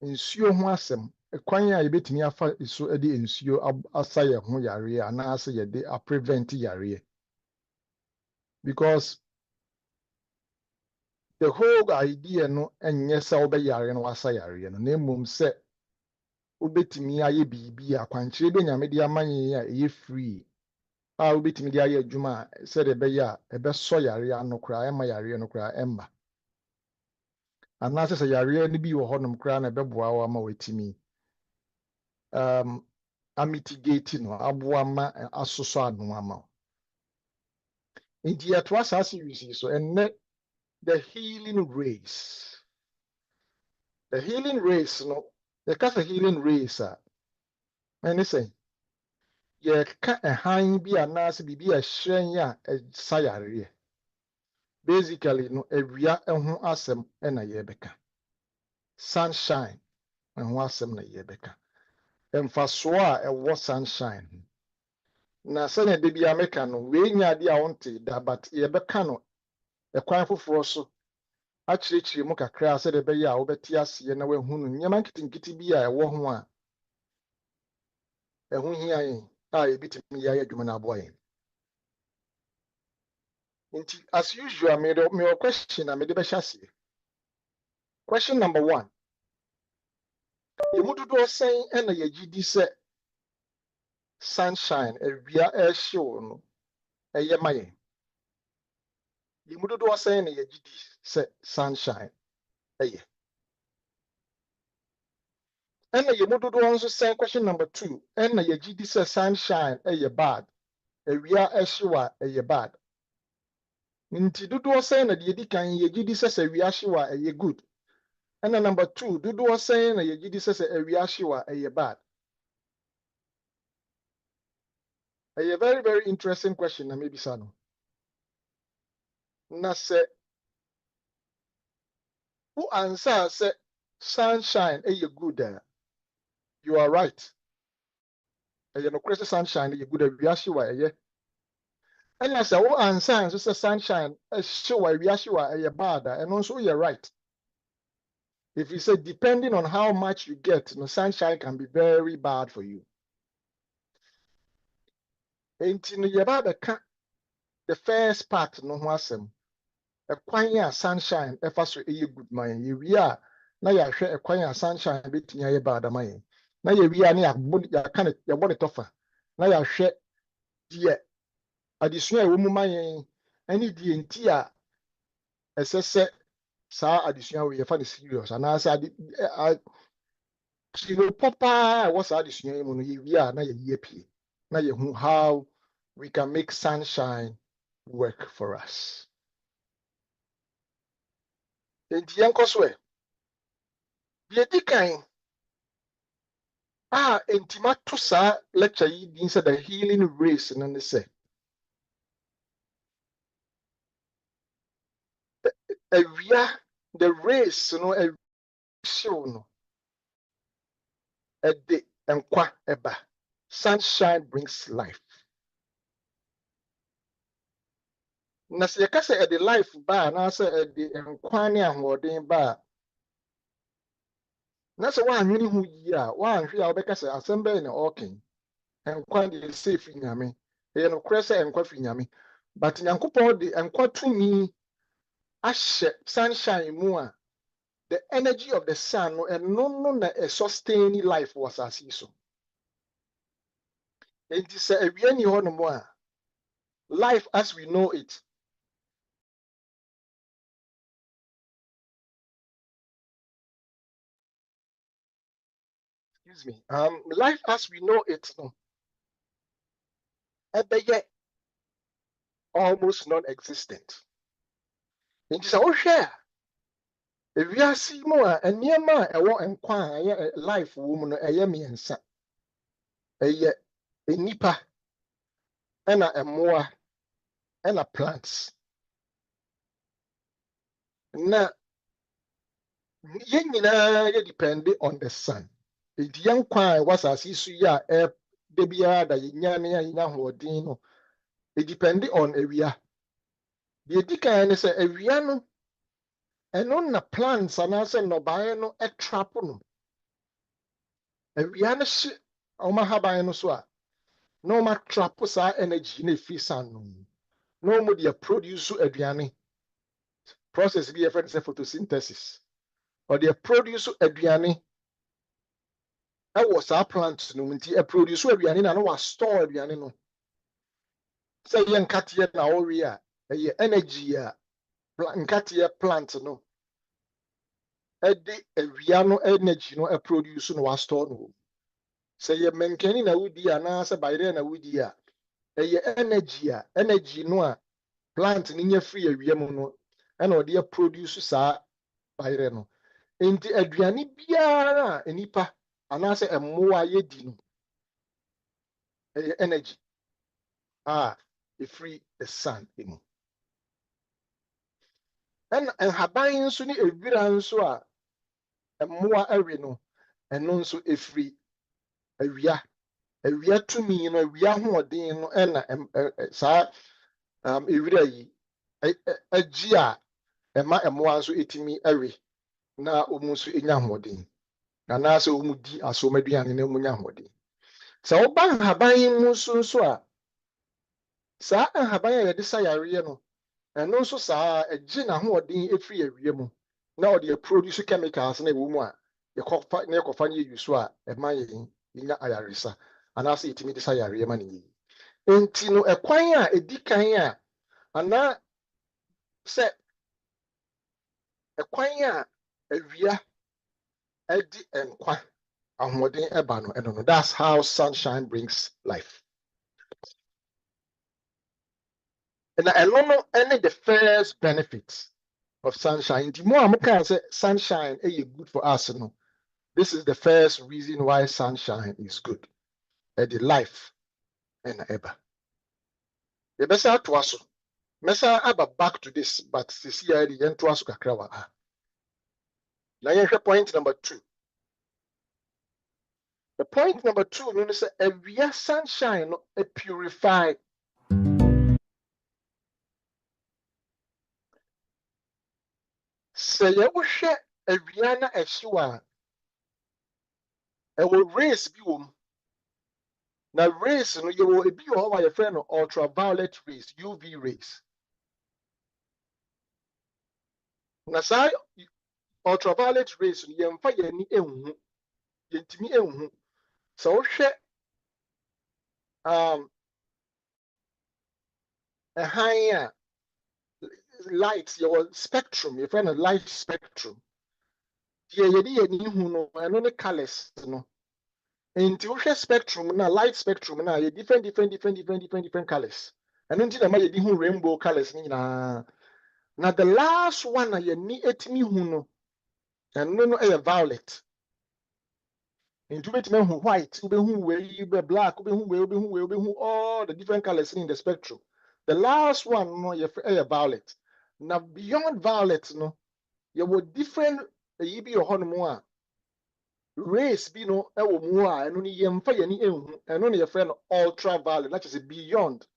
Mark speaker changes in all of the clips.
Speaker 1: nsuo ho asɛm kwan a yɛbɛtumi afa so de nsuo asa yɛn ho yareɛ anaasɛ yɛde a prevent yareɛ because the whole idea no ɛnyɛ sɛ wobɛyare no wasa yareɛ no na mmom sɛ wobɛtumi ayɛ biribi a kwankyerɛ bi Nyame de ama yɛn a ɛyɛ free a wobɛtumi de ayɛ adwuma a sɛdeɛ ɛbɛyɛ a ɛbɛsɔ yareɛ ano koraa ɛma yareɛ no koraa ɛmma anaasɛ sɛ yareɛ no bi wɔ hɔnom koraa na ɛbɛboa wo ama watumi amitigate no aboa ma asosɔ ano ama wo nti yɛtoa saa series yi so ɛnnɛ the healing race no yɛka sɛ healing race a ɛne sɛ yɛka ɛhan bi anaasɛ biribi a ɛhyerɛn a ɛsa yareɛ basically no awia ho asɛm ɛna yɛbɛka sunshine ho asɛm na yɛbɛka mfasoɔ a ɛwɔ sunshine ho na sɛnea da bia meka no wei nya ade a wonte da but yɛbɛka no ɛkwan foforɔ so akyerɛkyerɛ mu kakra sɛdeɛ ɛbɛyɛ a wobɛte aseɛ na wahu no nneɛma nketenkete bi a ɛwɔ ho a ɛho hia yɛn a yɛbɛtumi yɛ ayɛ adwuma no aboa yɛn nti as usual mewɔ question a mede bɛhyɛ aseɛ question number 1 yɛmu dodoɔ sɛn ɛna yɛgye di sɛ sunshine awia ɛhyew no ɛyɛ ma yɛn yɛmu dodoɔ sɛn na yɛgye di sɛ sunshine ɛyɛ ɛna yɛmu dodoɔ nso sɛn question number 2 ɛna yɛgye di sɛ sunshine ɛyɛ bad awia ɛhyew a ɛyɛ bad nti dodoɔ sɛn na deɛ di kan yɛgye di sɛ awia hyew a ɛyɛ good ɛna number 2 dodoɔ sɛn na yɛgye di sɛ awia hyew a ɛyɛ bad ɛyɛ very very interesting question na mebisa no na sɛ wo ansa sɛ sunshine ɛyɛ good a you are right ɛyɛ nokorɛ sɛ sunshine ɛyɛ good awia hyew a ɛyɛ ɛna sɛ wo ansa nso sɛ sunshine ɛhyew a awia hyew a ɛyɛ bad a ɛno nso woyɛ right if you say depending on how much you get no sunshine can be very bad for you enti no yɛba bɛka the first part no ho asɛm ɛkwan a sunshine ɛfa so ɛyɛ good ma yɛn yɛwie a na yɛahwɛ ɛkwan a sunshine bɛtumi ayɛ bad ama yɛn na yɛwie a na yɛbɔ ne tɔfa na yɛahwɛ deɛ adesua a ɛwɔ mu ma yɛn ɛne deɛ nti a ɛsɛ sɛ saa adesua wɔ yɛfa no serious anaasɛ kyerɛpɔ paa a ɛwɔ saa adesua yi mu no yɛwie a na yɛyi apie na yɛhu how we can make sunshine work for us enti yɛnkɔ so deɛ di kan a enti mato saa lecture yi din sɛ the healing race no ne sɛ awia the race no ɛhyew no ɛde nkwa ɛba sunshine brings life na sɛ yɛka sɛ ɛde life ba anaasɛ ɛde nkwa ne ahoɔden ba a na sɛ woanwene ho yie a woanhwɛ a wobɛka sɛ asɛm bɛyɛ na ɔɔken nkwa deɛ sɛ fi Nyame ɛyɛ nokorɛ sɛ nkwa fi Nyame but Nyankopɔn de nkwa tumi ahyɛ sunshine mu a the energy of the sun no ɛno no na sustain life wɔ asase yi so enti sɛ awia ni hɔ nom a life as we know it life as we know it no ɛbɛyɛ almost non-existent nti sɛ wohwɛ a ewiase mu a nneɛma a ɛwɔ nkwa a ɛyɛ life wɔ mu no ɛyɛ mmiɛnsa ɛyɛ nipa ɛna mmoa ɛna plants na yɛn nyinaa yɛ depend on the sun nti yɛn nkwa a ɛwɔ asase so yi a ɛda biara da yɛnya ne yɛnya ahoɔden no depend on awia deɛ di kan ne sɛ awia no ɛno na plants anaasɛ nnɔbaeɛ no trap no awia no hye ɔma haban no so a na ɔma trap saa energy na efi sun no na ɔmo de produce aduane process bi yɛfrɛ no sɛ photosynthesis ɔde produce aduane ɛwɔ saa plant no nti produce aduane na wa store aduane no sɛ yɛ nkateɛ na ɔwe a ɛyɛ energy a nkateɛ plant no ɛde awia no energy no produce no wa store no sɛ yɛ menkani na wodi anaasɛ bayerɛ na wodi a ɛyɛ energy no a plant no nya free awia mu no ɛna ɔde produce saa bayerɛ no nti aduane biara a nipa anaasɛ mmoa yɛdi no ɛyɛ energy free the sun mu ɛna nhaban nso ne ewira nso a mmoa awe no ɛno nso free awia tumi no awia hoɔden no ɛna saa ewira yi agye a ɛma mmoa nso etimi awe na ɔmo nso enya hoɔden anaasɛ ɔmo di asomaduane na ɔmo nya hoɔden sɛ ɔba nhaban mu nso a saa nhaban a yɛde sa yareɛ no ɛno nso saa ɛgye n'ahoɔden efiri awia mu na ɔde produce chemicals na ɛwɔ mu a yɛkɔfa no yɛ so a ɛma yɛnya ayaresa anaasɛ yɛtumi de sa yareɛ ma ne yie nti no ɛkwan a edi kan a anaa sɛ ɛkwan a awia ɛde nkwa ahoɔden ɛba no ɛno no that's how sunshine brings life. And ɛno no the first benefit of sunshine. The more I'm say sunshine is good for us. No? This is the first reason why sunshine is good. The life and ever. The best to us. Mesa aba back to this, but this year the end to us kakrawa. Now here's point number 2. The point number 2 means every sunshine purify. Sɛ yɛwohwɛ awia na ɛhyew a ɛwɔ rays bi wɔ mu na rays no yɛwɔ ebi wɔ hɔ a yɛfrɛ no ultraviolet rays UV rays na saa ultraviolet rays no yɛmfa yɛni enhu yɛntumi enhu sɛ wohwɛ ɛhan a light yɛwɔ spectrum yɛfrɛ no light spectrum deɛ yɛde yɛni hu no ɛno ne colors no nti wohwɛ spectrum na light spectrum na yɛ different colors ɛno nti na ma yɛde hu rainbow colors ni nyinaa na the last one na yɛni etimi hu no ɛno no ɛyɛ violet nti wobɛtumi hu white wobɛhu wei black wobɛhu all the different colors in the spectrum the last one no yɛ violet na beyond violet no yɛwɔ different eyi bi wɔ hɔ no mu a rays bi no ɛwɔ mu a ɛno no yɛmfa yɛni enhu ɛno no yɛfrɛ no ultraviolet na kyerɛ sɛ beyond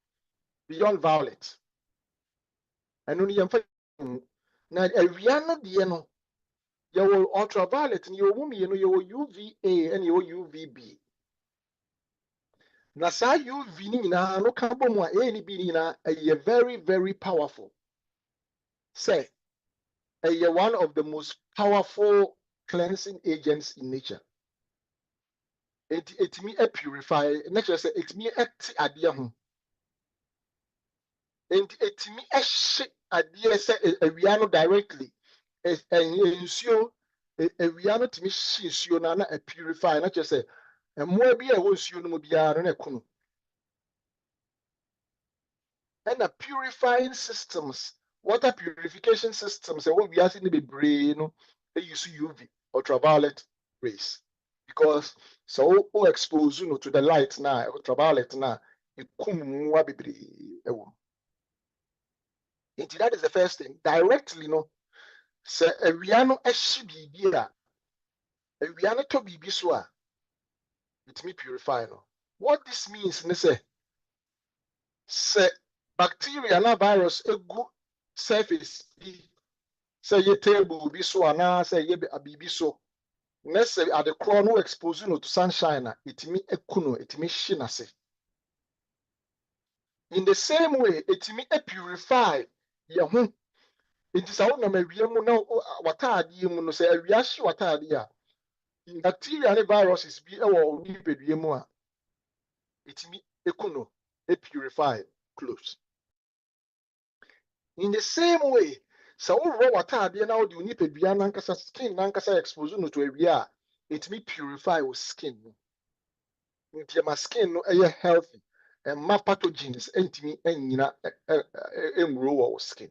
Speaker 1: violet ɛno no yɛmfa enhu na awia no deɛ no yɛwɔ ultraviolet no yɛwɔ mu mmienu yɛwɔ UVA ɛna yɛwɔ UVB na saa UV ni nyinaa no ka bɔ mu a A ne B ni nyinaa ɛyɛ very very powerful say ɛyɛ one of the most powerful cleansing agents in nature. Etimi purify na kyerɛ sɛ etimi ɛte adeɛ ho etimi ɛhye adeɛ sɛ awia no directly nsuo awia no timi hye nsuo na purify na kyerɛ sɛ mmoa bi a ɛwɔ nsuo no mu biara no ɛko no ɛna purifying systems water purification systems ɛwɔ wiase no bebree no use UV ultraviolet rays because so expose you to the light na ultraviolet na ekum mmoa bebree ɛwɔ nti that is the first thing directly no sɛ awia no ɛhye biribi a awia no tɔ biribi so a etimi purify no what this means ne sɛ bacteria na virus egu surface bi sɛ yɛ table bi so anaa sɛ yɛ biribi so necessary at the crown no expose no to sunshine itimi ekuno itimi hye in the same way itimi purify ye ho it is how na mawie mu na wataade mu no say awia hye wataade a bacteria and viruses bi ewo nipadua mu a itimi ekuno purify clothes. In the same way, so wo wataade na wo de nipadua nankasa skin nankasa expose no to awia a itimi purify your skin. Nti my skin no healthy and my pathogens entimi enyina enwuro wo skin.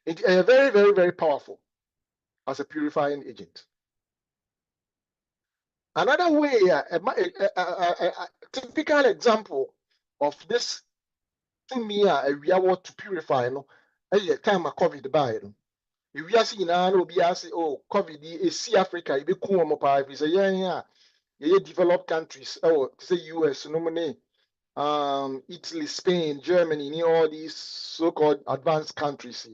Speaker 1: It is very, very, very powerful as a purifying agent. Another way, a typical example of this to me, we are to purify, no, a time of COVID by no. If we are seeing now, we are saying, oh, COVID is see Africa, it be cool more pipe. It's a yeah, developed countries, oh, say US, no money, Italy, Spain, Germany, all these so-called advanced countries.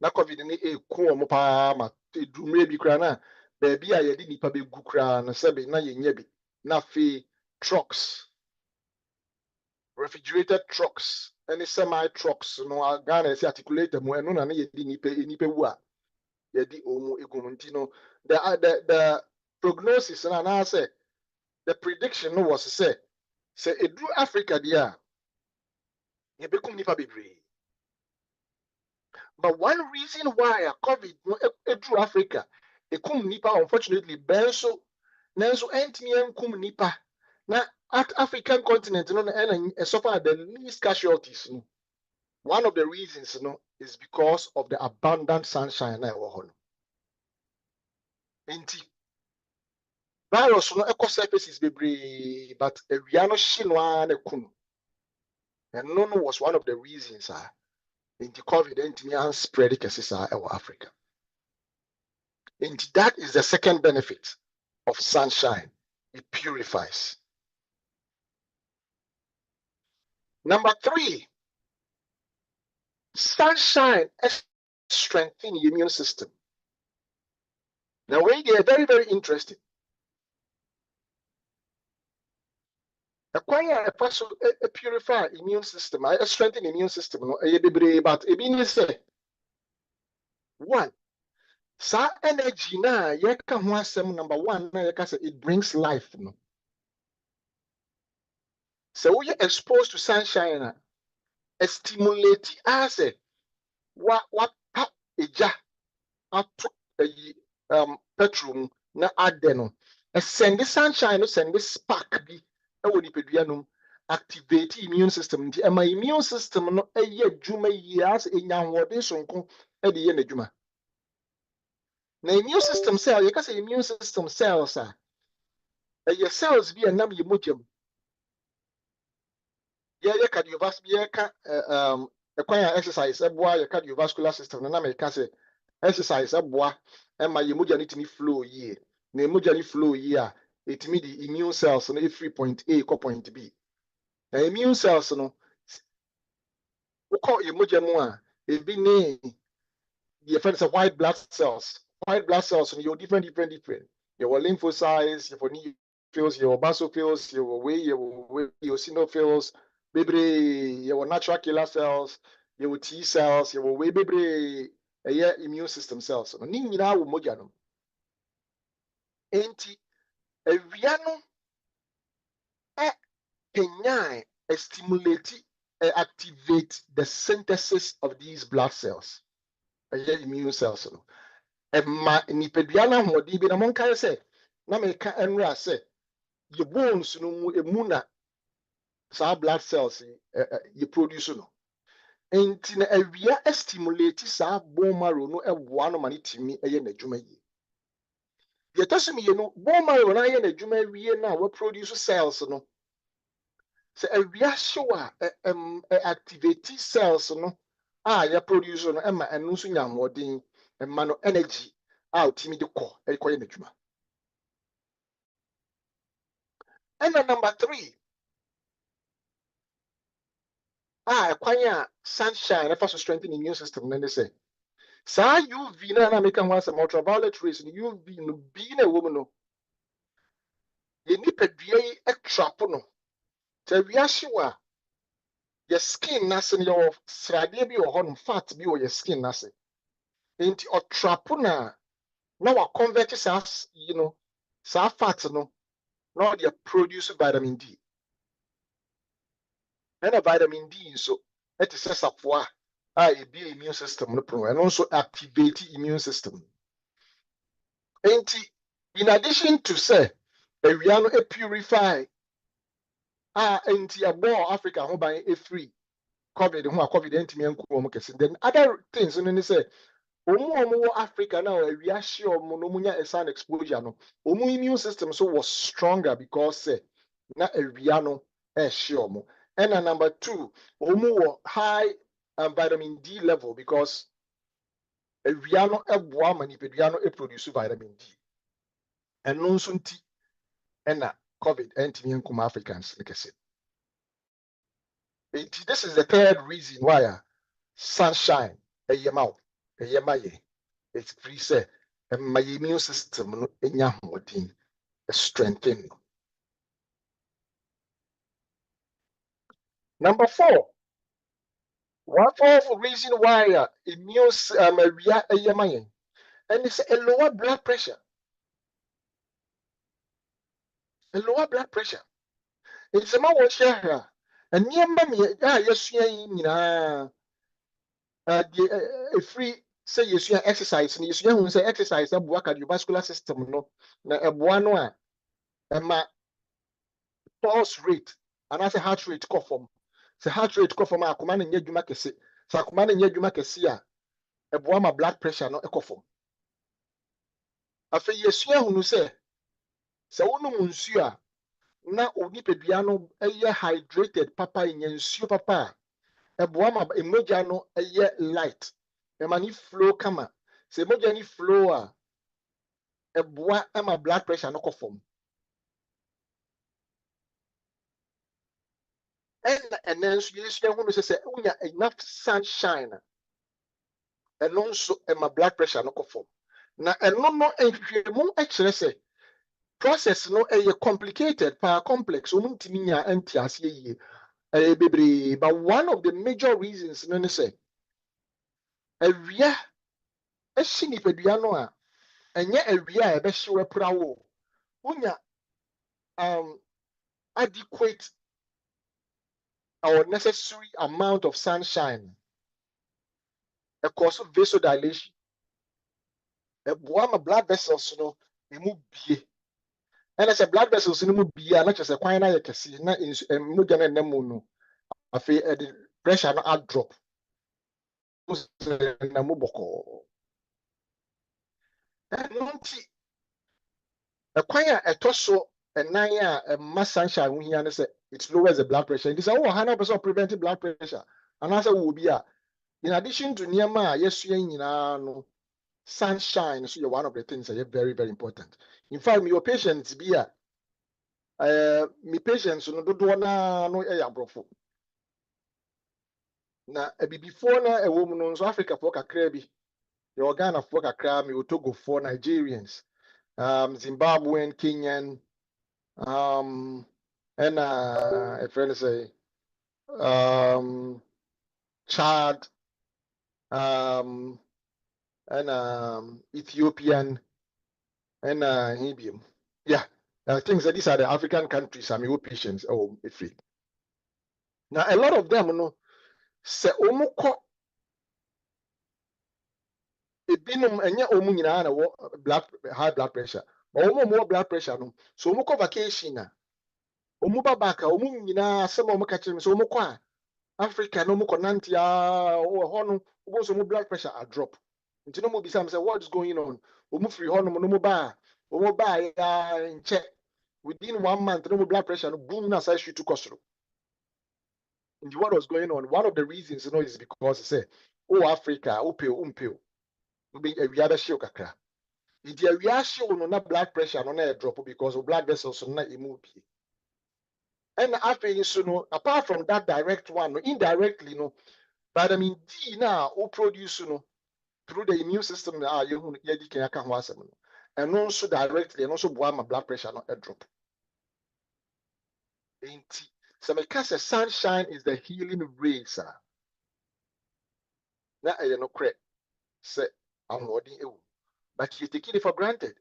Speaker 1: Na COVID ni cool more pa ma dumre bi kra na baby a yedi nipa be gu kra na sebe na yenye bi na fe trucks, refrigerated trucks, any semi trucks no Ghana say articulator mo eno na yedi nipa wu a yedi omu egumunti no the prognosis na say the prediction no was say edru Africa dia ye bekum nipa bebre. But one reason why COVID no edru Africa ekum nipa unfortunately benso nanso entimi enkum nipa na at African continent no na suffer the least casualties no. One of the reasons no is because of the abundant sunshine na ewo ho no. Enti virus no eco surfaces bebre but ewia no hye no na kum. And no was one of the reasons enti COVID entimi an spread kesisa ewo Africa. And that is the second benefit of sunshine. It purifies. Number 3, sunshine strengthens the immune system. Now, we are very, very interesting. Acquire a person purify immune system, strengthen immune system. But say 1. Sa energy na yeka ho asem number 1 na yeka say it brings life no. So we are exposed to sunshine stimulate as what eja ato petrol na ade no send the sunshine no send the spark bi e woni pedua no activate immune system nti my immune system no eye adwuma yi as enyanwode sonko e de ye n'adwuma. Na immune system cell, you can say immune system cells your cells be a nam ye mojam. Yeah, cardiovascular exerciseeboa your cardiovascular system na me can say exercise aboa e ma ye moja need me flow ye. Na moja ni flow ye a it me the immune cells no free point A ko point B. Na immune cells no we call ye moja mu a e bi ne the effects of white blood cells. White blood cells, you're different. Your lymphocytes, your neutrophils, your basophils, your eosinophils, your natural killer cells, your T cells, your immune system cells. No, ni nyina wo moja no. Enti ewia no kenyan stimulate activate the synthesis of these blood cells. Immune cells no. Ma nipadua na hodi bi na monka say na me ka enra say your bones no mu emu na sa blood cells you produce no enti na awia stimulate sa bone marrow no ewoa no mane timi eye n'adwuma yi ye tasumi ye no bone marrow na ye n'adwuma wie na we produce cells no se awia show activate cells no ya produce no ema enu so nya hodin ema no energy out me de ko ekoye n'adwuma. And then number 3, kwanya sunshine first to strengthen the immune system. Then they say Sa UV na make am was ultraviolet rays UV no be na woman no. Ye nipadua yi trap no. Te wiase wa your skin nase no your srade bi wɔ hɔ no fat bi wɔ your skin nase. Enti trap na wa convert sa sa fat no na they produce vitamin D. And a vitamin D so it is sapoa be immune system no pro and also activate immune system. In addition to say we are no purify abo Africa ho ban free COVID ho COVID entimi enko mo kese. Then other things no say omo Africa now we are sure no munya a sun exposure no omo immune system so was stronger because say na we are no sure mo. And number 2, omo high vitamin D level because we are not a woman if we are not produce vitamin D. And non sunti and COVID entimi enko Africans like I said. This is the third reason why sunshine it's free say my immune system strengthen. Number 4, one of the reason why immune and it's a lower blood pressure. A lower blood pressure. It's a more share and near me yes free say yes exercise and you say exercise that work cardiovascular system no na eboa no pulse rate and I say heart rate come from say heart rate come from akoma na nya dwuma kese say akoma na nya dwuma kese a eboa ma blood pressure no come from afa yesua hunu say wonum nsu a na onipadua no hydrated papa nya nsuo papa eboa ma emoja no light emani flow kama say emoja ni flow a eboa ma blood pressure no come from and then yesua hunu say unya enough sunshine and also my blood pressure no come from na eno no ehwehwemu ekire say process no complicated complex omuntimi nya antiase yie bebre but one of the major reasons no say awia ehyi nipadua no a enye awia a ebehye wepra wo unya adequate or necessary amount of sunshine a cause of vasodilation eboa blood vessels no emu bie. And as a blood vessels no mu bia na kyerɛ sɛ kwan na yɛ kɛse na mogya na nam no afei the pressure no drop na mu bɔkɔɔ ɛno nti ɛkwan a ɛtɔ so ɛnan a ɛma sunshine ho hia ne sɛ it lowers the blood pressure. Nti sɛ wowɔ ha na wopɛ sɛ prevent blood pressure anaasɛ wowɔ bi a in addition to nneɛma a yɛsua nyinaa no sunshine so yɛ one of the things that are very very important. In fact your patients bi a me patients no dodoɔ na no ɛyɛ aborɔfo na before na ɛwɔ mu no nso Africa for kakra bi yɛ Ghana for kakra me Togo for Nigerians Zimbabwean Kenyan and a friend say Chad and Ethiopian and Hebrew. Yeah, I think that these are the African countries. I mean, patients. Oh, if now a lot of them, you know, say omukọ ebinom enye omu nyina na high blood pressure. But omu blood pressure no. So omukọ vacation na. Omu babaka omu nyina asem omu ka kyerem so omukọ a Africa no omukọ nantia ho no obo so omu blood pressure a drop. Nti no mo bisa say what is going on? Omu free ho no mo ba ya nche within 1 month no blood pressure no boom na say shoot to kosoro. And what was going on? One of the reasons, you know, is because they say, "Oh, Africa, umpeo, we are show kakra." If we are show no blood pressure no drop because of blood vessels no move. And after so no, apart from that direct one, no, indirectly no, vitamin D now produce no through the immune system you can and also directly and also my blood pressure not a drop. So because the sunshine is the healing rays. Now I no correct say I'm but you take it for granted.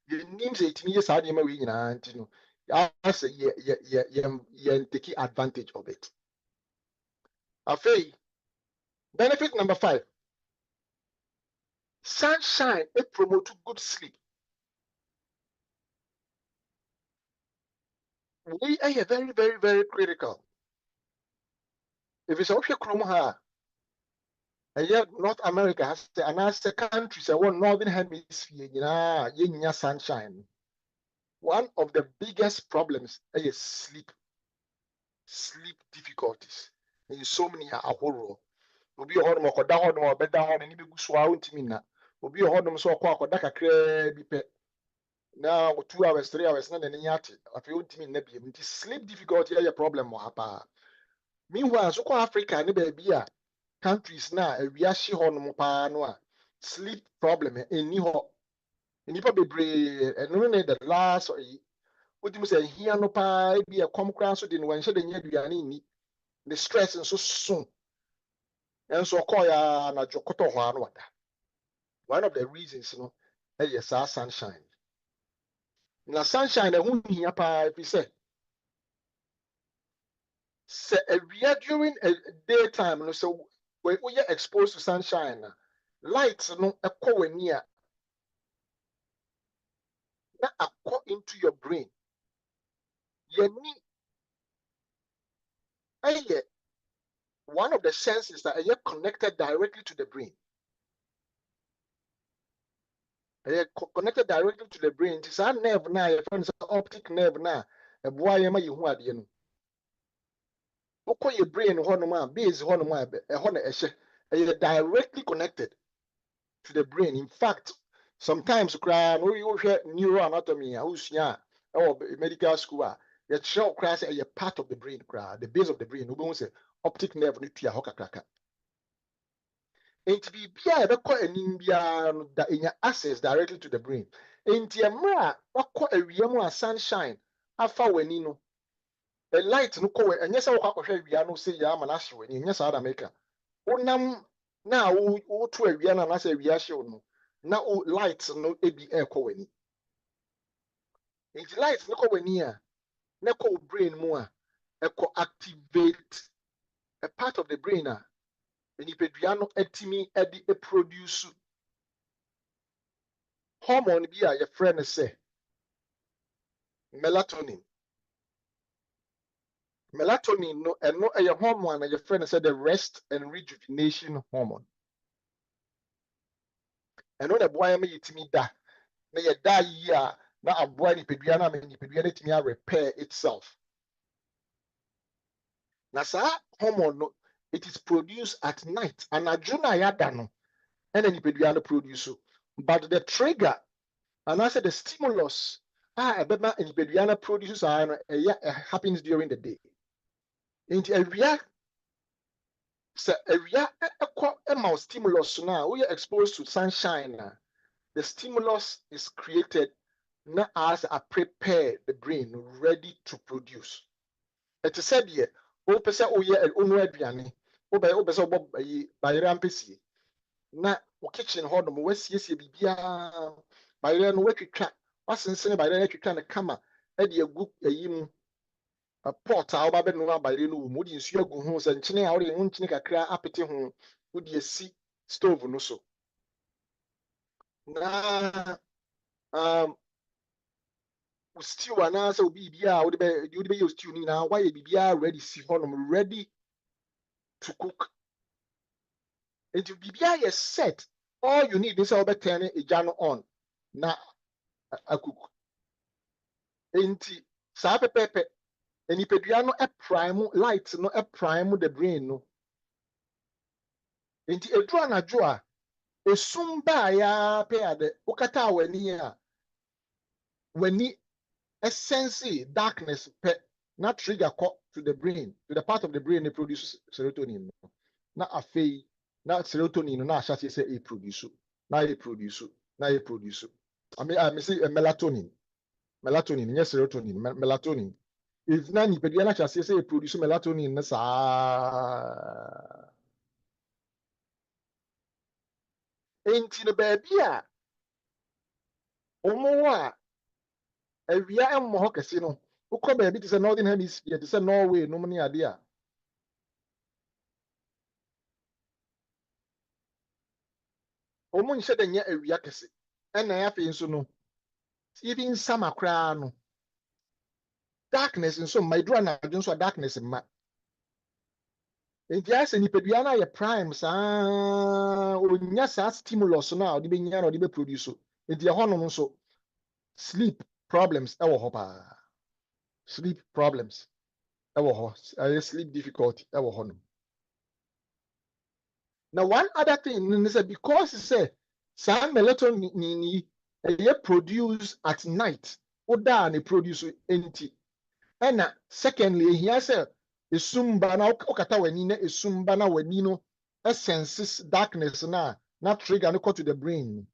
Speaker 1: You name say it means I we you I say you take advantage of it. Benefit number 5. Sunshine it promotes good sleep. We are very, very, very critical. If it's okay, and yet North America has the countries and one northern hemisphere, sunshine. One of the biggest problems is sleep difficulties. In so many horror. Obi hodom okoda hodom obeda hodom ni begu so a untimi na. Obi hodom so okọ akoda kakra bi pe. Na 2 hours 3 hours na ne nyate. Afi untimi na bi. Nti sleep difficulty is a problem mo hapa. Meanwhile, so Africa ne baby a countries na awiase hodom pa no a sleep problem eni ho. Nipa bebre eno ne the last Utim say here no pa be a kra so de no wanhye de nya aduane ni. The stress nso so. And so call ya na jokoto ho anu wada. One of the reasons is sunshine. Na sunshine ehun hia pa if say during a daytime no so when we are exposed to sunshine light no ekọ wani a na akọ into your brain. Yani one of the senses that are connected directly to the brain. Connected directly to the brain. It's a nerve now, your friends optic nerve now. A boy you who you your brain base directly connected to the brain. In fact, sometimes you hear neuroanatomy medical school you show a part of the brain the base of the brain optic nerve and to be access directly to the brain. And sunshine a light no ko and yes say ya manashe when yes America. Onam na wo to awia na say awia hye no na light no ebi ekọ wani. And light no ko wani a na ko brain mu a ekọ activate a part of the brain a enipadua no etimi edi produce hormone bi a your friend say melatonin. Melatonin no and no a hormone your friend said the rest and rejuvenation hormone. And when the boy me yitimi da na ye da yi a na aboa nipadua na me nipadua na timi repair itself. Na sa hormone no it is produced at night and adjuna yada no and nipadua no produce. But the trigger and I said the stimulus ebema nipadua no produces happens during the day. Into area a stimulus now we are exposed to sunshine. The stimulus is created now as a prepare the brain ready to produce. It is said here, pesa aduane, pesa bayram pesi. Na kitchen hɔ no mo wasiesie bibia bayram no watwitwa wasensene bayram atwitwa ne kama e de agu mu a pot a oba be no bayram no mo di nsu agu ho se nkyene a wo de nkyene kakra apete ho wo de asi stove no so. Na stew and so be would be your stew now. Why be ready see ready to cook? And to be is set. All you need is over turn a jano on na a cook. Enti sape pepe and ipeduano a prime light no a prime the brain no. Enti a draw na joa a sumba ya pair the ukata when ni essence darkness not trigger to the brain, to the part of the brain that produces serotonin. Not a fee na serotonin na ahyɛ say e produce na e produce na e produce I say melatonin yes serotonin melatonin if na nipadua na ahyɛ say e produce melatonin na saa enti no baabi a ɔmo a awia ɛmmɔ hɔ kɛse no wokɔ baabi te sɛ northern hemisphere te sɛ Norway nom ne ade a ɔmo nhyɛ da nyɛ awia kɛse ɛna afei nso no even summer koraa no darkness nso mma eduru anadwo nso a darkness mma enti asɛ nipadua no ayɛ prime saa onya saa stimulus no a ɔde bɛnya na ɔde bɛproduce so enti ɛhɔnom nso sleep problems ɛwɔ hɔ paa sleep problems ɛwɔ hɔ ɛyɛ sleep difficulty ɛwɔ hɔnom. Now, one other thing is that because some melatonin produce at night, oda produce enti. And secondly, he has a sumba na okata wenine a sumba na wenino senses darkness na trigger no go to the brain.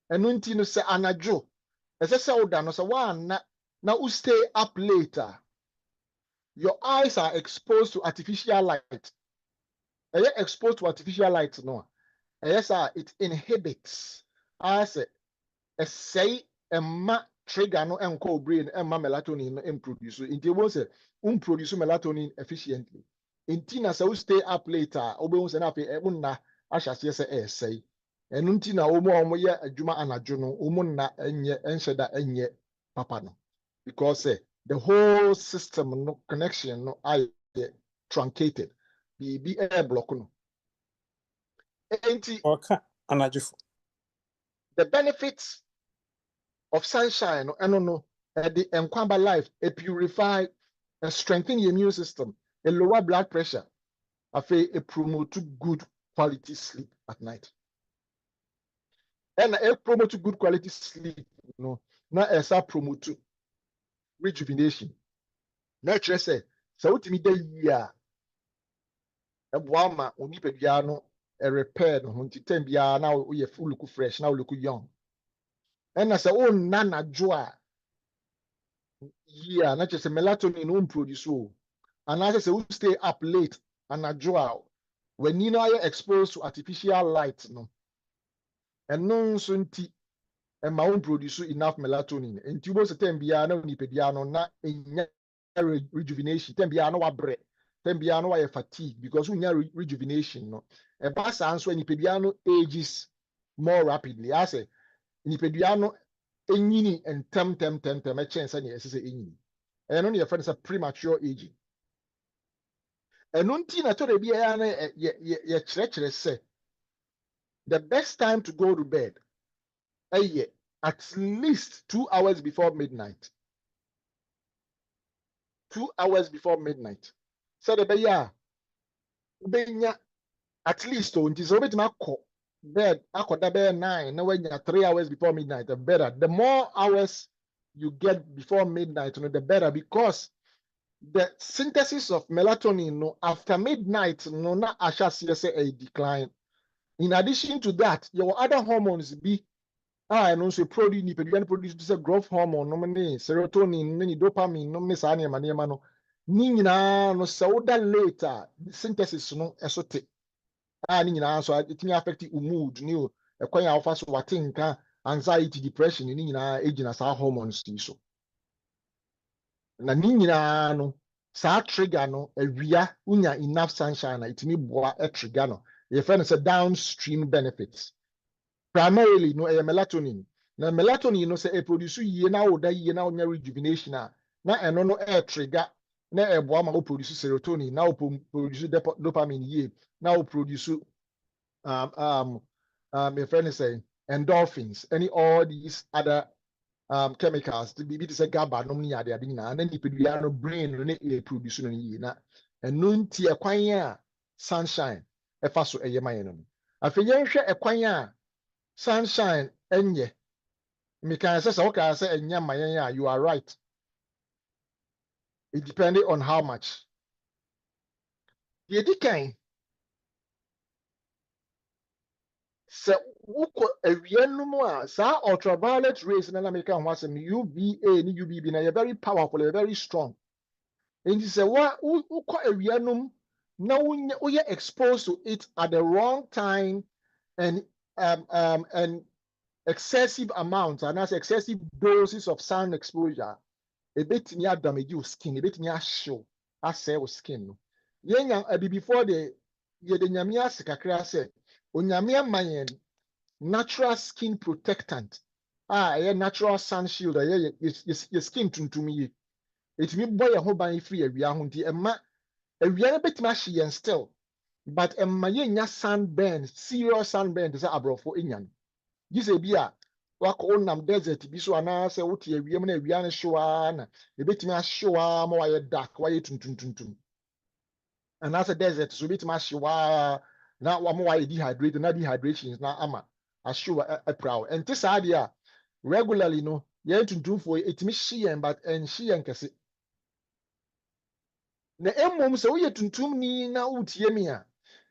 Speaker 1: And unti no say anajo. As I say oda no say one na u stay up later. Your eyes are exposed to artificial light. Exposed to artificial light no. Yes, it inhibits as a say ma trigger no enko brain ma melatonin no produce. Inti won say produce melatonin efficiently. Inti na say stay up later obe say na fe na ahyase say say. Enu nti na omo ye adwuma anadwo no omo na enhyeda enye papa no. Because the whole system no connection no are truncated. Be air block no.
Speaker 2: Okay,
Speaker 1: the benefits of sunshine and the enquamba life, a purify and strengthen your immune system, a lower blood pressure, a promote good quality sleep at night. And a promote good quality sleep, not as a promote rejuvenation. Nature say, so to me the year a wama unipediano a repair no hunti tembia now we full look fresh, now look young. And as a own nana joa yeah, not just a melatonin produce and as I say we stay up late and a joa when you know you're exposed to artificial light no and no sunti and my own produce enough melatonin and you was a tembiano nipediano na rejuvenation tembiano wa bre tembiano wa fatigue because we need rejuvenation no and pass answer nipediano ages more rapidly as a nipediano enyini and tem a chance and yes enyini and only a friend is premature aging and unti na to be ye chere say the best time to go to bed at least 2 hours before midnight 2 hours before midnight so the benya at least until so bit bed akoda be 9 now when you 3 hours before midnight the better. The more hours you get before midnight the better, because the synthesis of melatonin after midnight na ashasi say a decline. In addition to that, your other hormones be and also produce a growth hormone no serotonin no dopamine no mesane manema no nyina no so that later the synthesis no esote so it may affect your mood, new a alpha so what anxiety, depression, aging as our hormones so. Na no sa trigger no awia unya enough sunshine it me boa a trigger no. Your friend is a downstream benefits. Primarily no melatonin. Na melatonin say a produce ye na oda ye na onya rejuvenation na eno no air trigger na e boa ma o produce serotonin na o produce dopamine ye na o produce my friend is saying endorphins, all these other chemicals to be say GABA no ni ade na na nipadua no brain no e produce no yi na eno nti ekwan a sunshine e fa so eye man no afenye hwe ekwan a sunshine enye me can say so ka say enya man a you are right. It depends on how much. The dikan sɛ wokɔ awia no mu a saa ultraviolet rays na America ho asɛm UVA ne UVB na yɛ very powerful, yɛ very strong. Nti sɛ wokɔ awia no mu na woyɛ exposed to it at the wrong time and excessive amounts and as excessive doses of sun exposure, ebetumi adamage your skin, ebetumi ahyew asɛe your skin no. Yɛnya before the yɛde nyame ase kakra sɛ onyame ama yɛn natural skin protectant ɛyɛ natural sun shield ɛyɛ your skin tuntum yie. Etumi bɔ yɛn ho ban free awia ho nti ɛma awia no betumi ahye yɛn still, but ɛma yɛnya sunburn, serious sunburn te sɛ aborɔfo enya no. Gye sɛ bi a wakɔ onam desert bi so anaasɛ wote awia mu na awia no hyew ara na ebetumi ahyew ara ma wayɛ dark, wayɛ tuntum. Anaasɛ desert so ebetumi ahyew ara na wama wayɛ dehydrated na dehydration na ama ahyew apra wo. Ɛnte saa deɛ a regularly no yɛn tuntumfoɔ etumi hye yɛn but ɛnhye yɛn kɛse. Na mmom sɛ woyɛ tuntumni na wotie mi a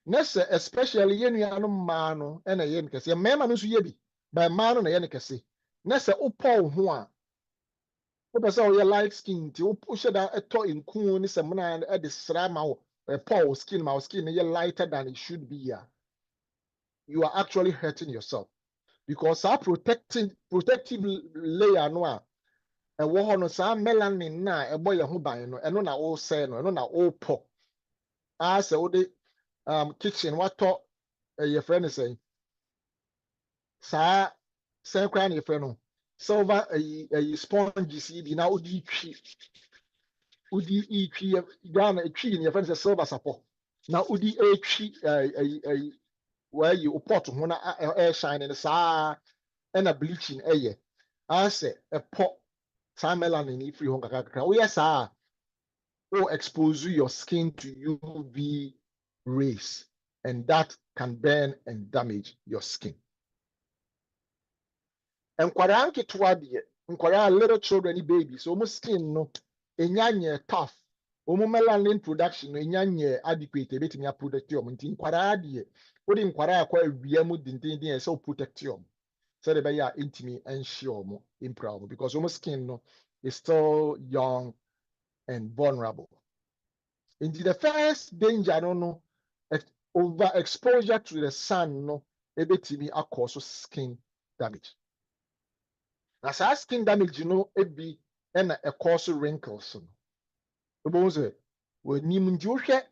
Speaker 1: na sɛ especially yɛn nuanom mmaa no ɛna yɛ no kɛse. Mmarima no nso yɛ bi, but mmaa no na yɛ no kɛse. Na sɛ wopɔ wo ho a wopɛ sɛ woyɛ light skin nti wohyɛ da ɛtɔ nkuo ne sɛmina ɛde sra ma wo ɛpɔ wo skin ma wo skin no yɛ lighter than it should be a you are actually hurting yourself because saa protective layer no a ɛwɔ hɔ no saa melanin na ɛbɔ yɛn ho ban no ɛno na wosɛe no ɛno na wopɔ sɛ wode kitchen watɔ yɛfrɛ no sɛn saa sɛn koraa na yɛfrɛ no silver sponges yi bi na wode twi Ghana etwi ne yɛfrɛ no sɛ silver sapɔ na wode etwi wɔayi wo pot ho na shine no saa ɛna bleaching ɛyɛ asɛ ɛpɔ saa melanin yi free hɔ kakrakra woyɛ saa will expose your skin to UV rays and that can burn and damage your skin. Nkwadaa nketewa deɛ nkwadaa little children babies so almost skin no enya tough omo melanin production no enya adequate ebetumi a protect your nti nkwadaa deɛ wodi nkwadaa akwa awia mu dindindin so protect your so the beya intimi ensure mo improve because almost skin no is still young and vulnerable. Indeed, the first danger no overexposure to the sun no ebetimi cause skin damage. Now, saa skin damage no ebi and cause wrinkles no. Ebo say when nti wohwɛ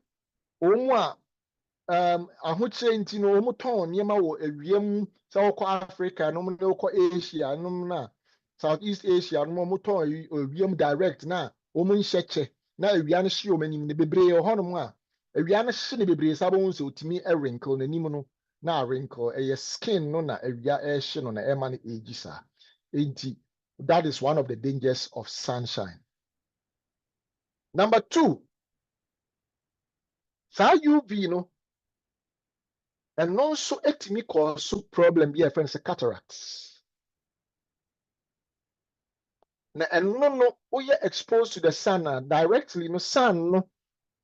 Speaker 1: omo a ahokyere nti no omo ton niema wo awiem sɛ wokɔ Africa no mo wokɔ Asia no na Southeast Asia no mo ton awiem direct na omo nhyɛkyɛ na awia no hye omanim ne bebree hɔ no mo a awia no hye ne bebree sa bo nso otimi wrinkle n'anim no na wrinkle skin no na awia hye no na ɛma no age saa. Enti that is one of the dangers of sunshine. Number 2, saa UV no and also etimi cause problem bi a friend say cataracts. Na ɛno no we are exposed to the sun directly no sun no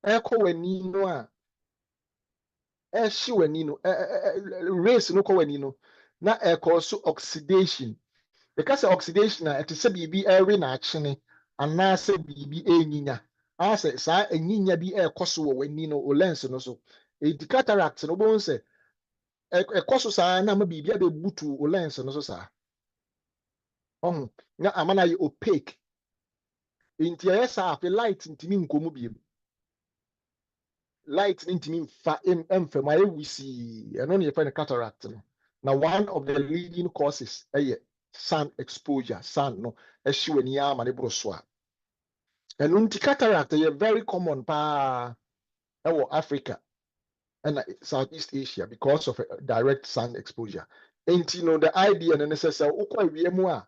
Speaker 1: ɛkɔ w'ani no a ɛhye w'ani no rays no kɔ w'ani no na cause oxidation. Because oxidation ɛte sɛ biribi ɛre na akyene anaasɛ biribi ɛnyinya asɛ saa ɛnyinya bi ɛkɔ so wɔ w'ani no o lens no so edi cataract no bo nsɛ ɛkɔ so saa na ma biribi abɛbutu o lens no so saa na ama na yɛ opaque nti ɛyɛ saa afei light ntimi nkɔ mu biem light ntimi mfa ɛmfa mu ayɛ wisi ɛno na yɛfrɛ no cataract no. Now one of the leading causes ɛyɛ sun exposure sun no ɛhye w'ani ama ne boro so a ɛno nti cataract ɛyɛ very common paa ɛwɔ Africa and Southeast Asia because of direct sun exposure. Enti no the idea no necessary ukwa awia mu a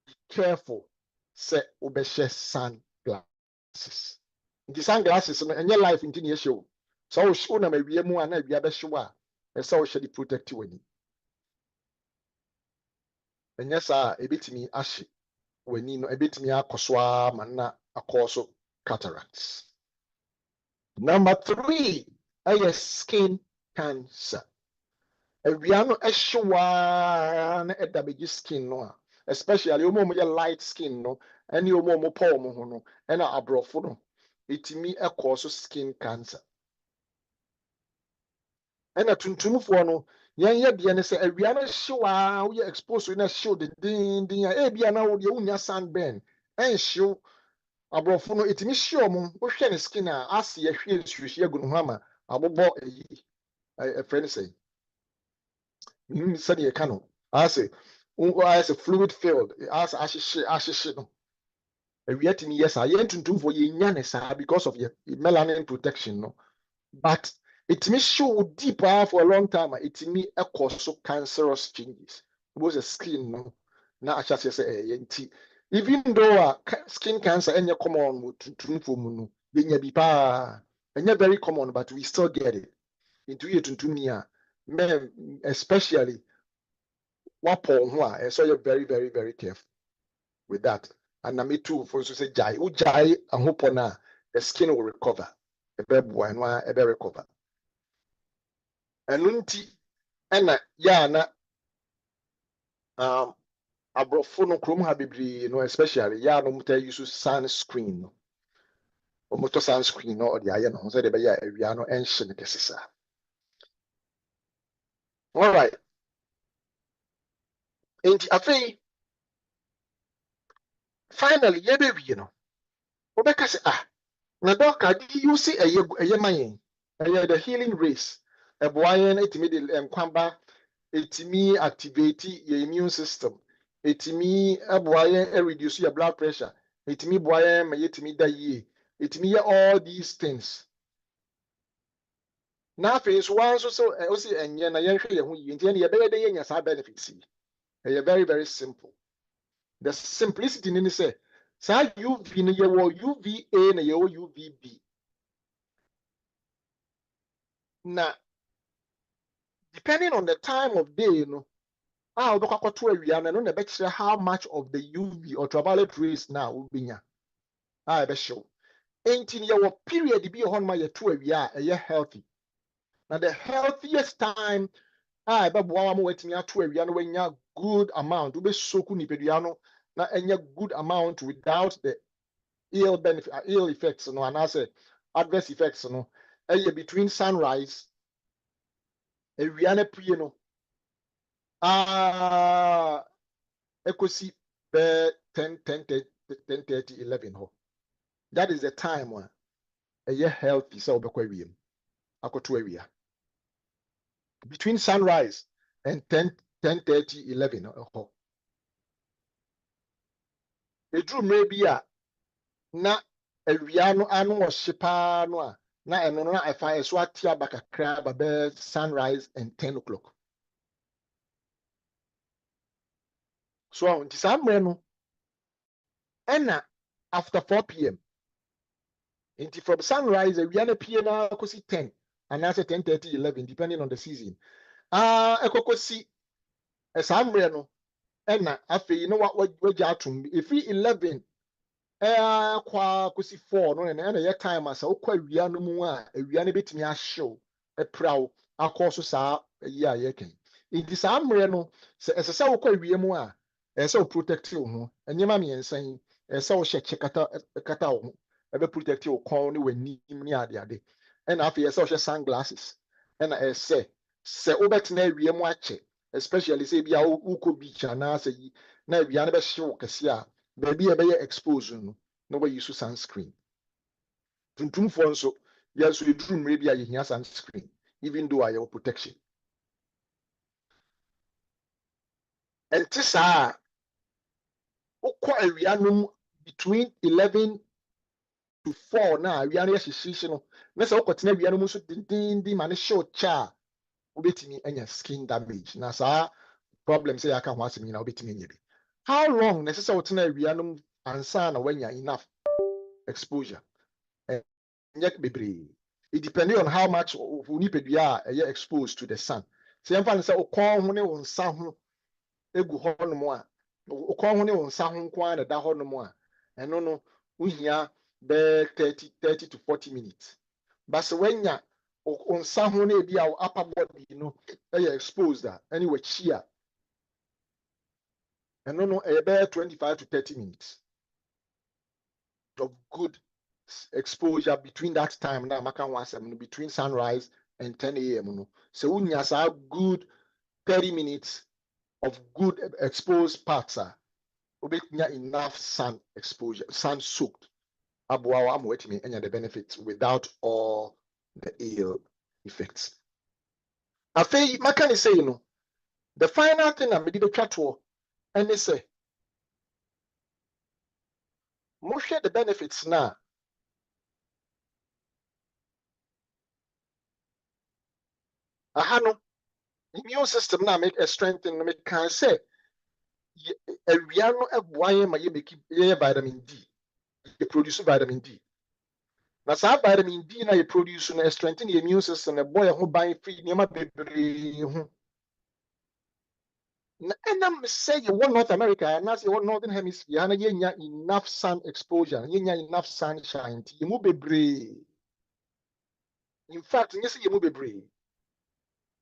Speaker 1: be careful say obɛhyɛ sun glasses. Nti sun glasses no ɛnyɛ life nti ne ɛhyɛ o. So wo na awia mu a na awia bɛhyɛ wo a ɛsɛ wo hyɛ de protect w'ani. Ɛnyɛ saa ebetimi ahye w'ani no ebetimi akɔso a ma na akɔso cataracts. Number 3 skin cancer. awia no ehyewa na damage skin no especially omo ye light skin no any omo paw mo ho no na abrofo no itimi cause skin cancer na tuntumfo no yɛnyɛ deɛ ne sɛ awia no hyewa woyɛ expose na hyew de din bia na wo de wonya sunburn ɛnhyew abrofo no itimi hyew mo wohwɛ ne skin a ase yɛhwɛ nsuhye agu no ho ama abobɔ friend say said you can I say fluid filled as ahyehyɛ no awia timi yes I yɛn tuntumfo yɛnya ne saa because of your melanin protection no but it may show deep for a long time. It may cause so cancerous changes. It was a skin no. Now I just say even though skin cancer any common to no, and very common, but we still get it. Into it to me, especially wapon so you're very, very, very careful with that. And I me too for to say jai, and hope on the skin will recover. A baby recover. Ɛno nti ɛna na abrɔfo no krom ha bebree no especially no muta use sunscreen no omoto sunscreen no ɔde ayɛ no ho sɛ de bɛyɛ awia no ɛnhye ne kɛse saa. All right, nti afei finally yɛbɛwie no wobɛka sɛ na dɔka de use ɛyɛ ma yɛn ɛyɛ the healing race ɛboa yɛn ɛtumi de nkwamba etimi activate your immune system etimi aboa yen reduce your blood pressure etimi boa yen ma yetimi da yie etimi all these things na fe so wan so o si enye na yen hwe ye ho yie nti ye be de yenya sa benefits yi very very simple. The simplicity ni say sa UV no ye wo UVA na ye wo UVB na depending on the time of day no obekwakoto awia no na be kire how much of the UV ultraviolet rays now obinya be show enti ye wo period bi ho no ma ye to awia ye healthy. Now the healthiest time ebeboa ma wetimi ato awia no wanya good amount we be soku nipadua no na enya good amount without the ill effects no and as adverse effects no between sunrise awia na pie no ekosi be 10:30 11 ho. That is the time when healthy so obekwa wiem akoto awia between sunrise and 10:30 11 ho. Edru maybe na awia no anu wo hyepa no na eno no na efa eso atia bakakra ba sunrise and 10 o'clock. So nti samre no ena after 4 p.m. Nti from sunrise awia na pie na kosi 10 and na 10:30 11 depending on the season. Ekokosi samre no ena afei no wagya atum efi 11 kwa kosi 4 no na ye time asa okwa awia no mu awia no betimi ahyew epraw akọso saa yi a ye ken nti saa mre no se esese okwa awia mu ese o protect wo ho enyema me yensan ese o hye kata wo ho ebe protect wo kon ne wani ni ade na afi ese o hye sunglasses na ese se obetena awia mu ache especially say bia uko beach na ase yi na awia no be hyew kese a baby be expose no we use sunscreen. Tuntumfo nso yes we do maybe a hia sunscreen even though I have protection. And tisa okwa awia no between 11 to 4 na awia no yehyehyehye no na se okotena awia no mu so dindindi ma ne hyew cha obetimi anya skin damage na saa problem say aka ho asemi na obetimi anya bi. How long na se okotena awia no ansa na wanya enough exposure? It depends on how much nipadua exposed to the sun. So you find say okon ho ne wonsa ho egu ho no mo a okon ho ne wonsa ho nko na da ho no mo a eno no uhia be 30 to 40 minutes. But so when ya on someone be our upper body, exposed that anyway cheer. And no, about 25 to 30 minutes of good exposure between that time now between sunrise and 10 a.m. So when you have good 30 minutes of good exposed parts, we get enough sun exposure, sun soaked. I'm waiting any of the benefits without all the ill effects. I think my can say, the final thing I'm going to chat to, and they say, most share the benefits now. I have no immune system now make a strengthen. Make can say a real why my you vitamin D. You produce vitamin D. Now, some vitamin D now you produce a strengthen the immune system. A boy who buy free near my baby. And I'm saying you want North America, and that's your Northern Hemisphere, and you have enough sun exposure, you have enough sunshine. You move a brave. In fact, you see, you move a brave.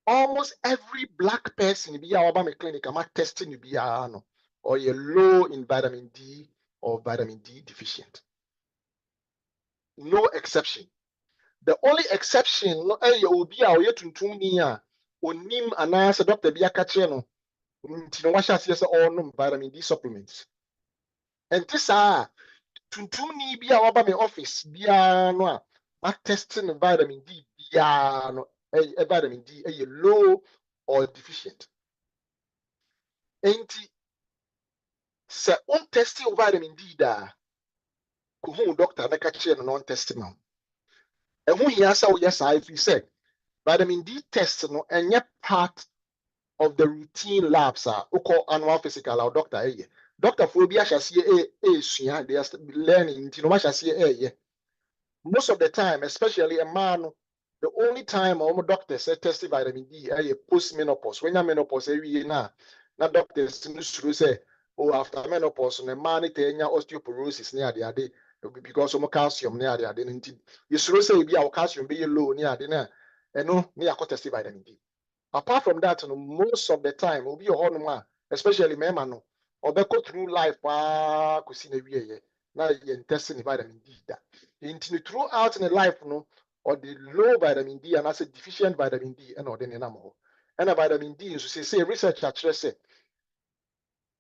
Speaker 1: Almost every black person be our clinic, I'm testing you be or you're low in vitamin D or vitamin D deficient. No exception. The only exception, no, you will be our yet to tunia or nim and answer Dr. Biakacheno. All no vitamin D supplements. And this are tuntuni be our office, biano, testing vitamin D, biano, a vitamin D, a low or deficient. Enti se on testing vitamin D da ko hu doctor na ka kire no on testing no e hu hia sa wo yes I say vitamin D test no enye part of the routine labs uko annual physical or doctor doctor for bi ahase sua they are learning no ahase most of the time, especially a man, the only time our doctors say test vitamin D post menopause. When you're menopause, na doctors say, oh, after menopause, the man it osteoporosis near the day because of calcium near the day. You should say be our calcium be low near the day, and no near test vitamin D. Apart from that, most of the time will be a hormone, especially men, or they go through life, now you're testing vitamin D. Throughout in the life, or the low vitamin D and I say deficient vitamin D and or the enamel. And a vitamin D, you say research actually say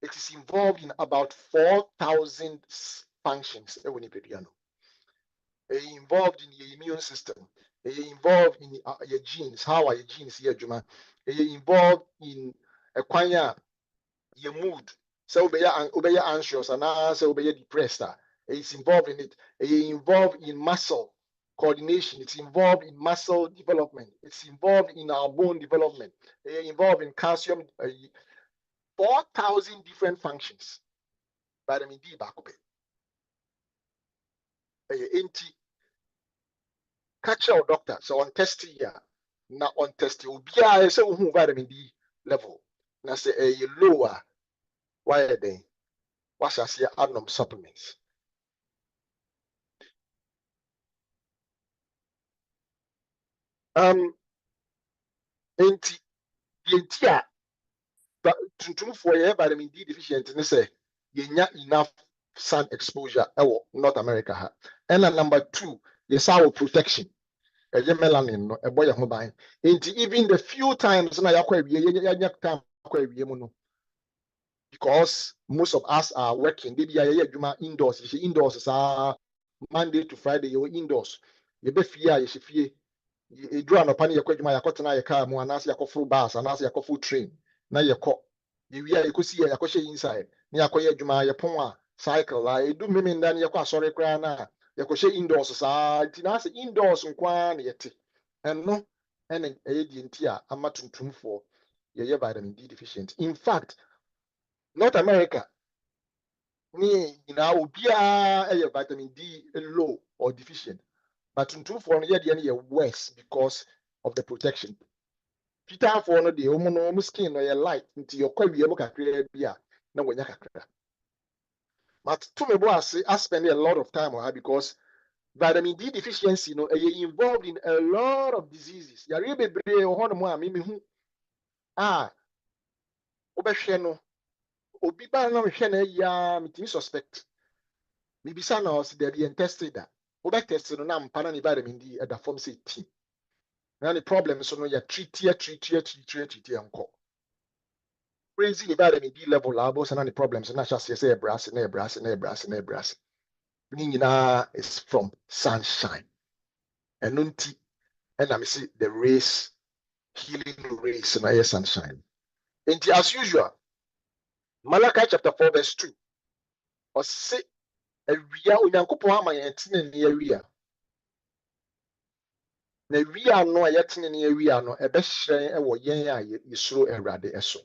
Speaker 1: it is involved in about 4,000 functions. Involved in your immune system, involved in your genes. How are your genes here, Juma? Involved in acquiring your mood. So be anxious and also be depressed. It's involved in it. It's involved in muscle coordination. It's involved in muscle development. It's involved in our bone development. It's involved in calcium. 4,000 different functions. Vitamin D back up. Catch your doctor. So on test here. Now on test you be a say vitamin D level. Now say a lower. Why are they? What shall I say? Adding supplements. Entia for your vitamin D deficient and say you enough sun exposure North America. And number 2, yes, our protection. A melanin, a boy of mobile. Even the few times because most of us are working. Maybe indoors. Indoors are Monday to Friday. You're indoors. You be fear. You fear. You draw no pani. You na your car. Mo anasi you full bus. Anasi you full train. Na you you could see you inside. Ni you juma you pon cycle. You do me in dan you sorry cry na. You indoors. Sa tinasi indoors nkwan yeti. And no. And a amatuntum for your vitamin D deficient. In fact, North America, vitamin D low or deficient, but in 2 for worse because of the protection. Peter for no the skin or your light into your but to me, I spend a lot of time on her because vitamin D deficiency no involved in a lot of diseases. Yare bebree ho no mo a me hu obehwe no obi ba na mehwe na ya metimi suspect bibisa na os there be tested that obe test no na mpa na ne vitamin D at the form say T na the problem so no ya treat enko crazy the vitamin D level abo so na the problems na just say brass nyina is from sunshine and nunti and I see the race healing race na sunshine. And as usual, Malachi chapter 4 verse 2 or say awia onyankopon ama yɛntene ne awia na awia no a yɛtene ne awia no ɛbɛhyerɛn ɛwɔ yɛn a yɛsuro Awurade ɛso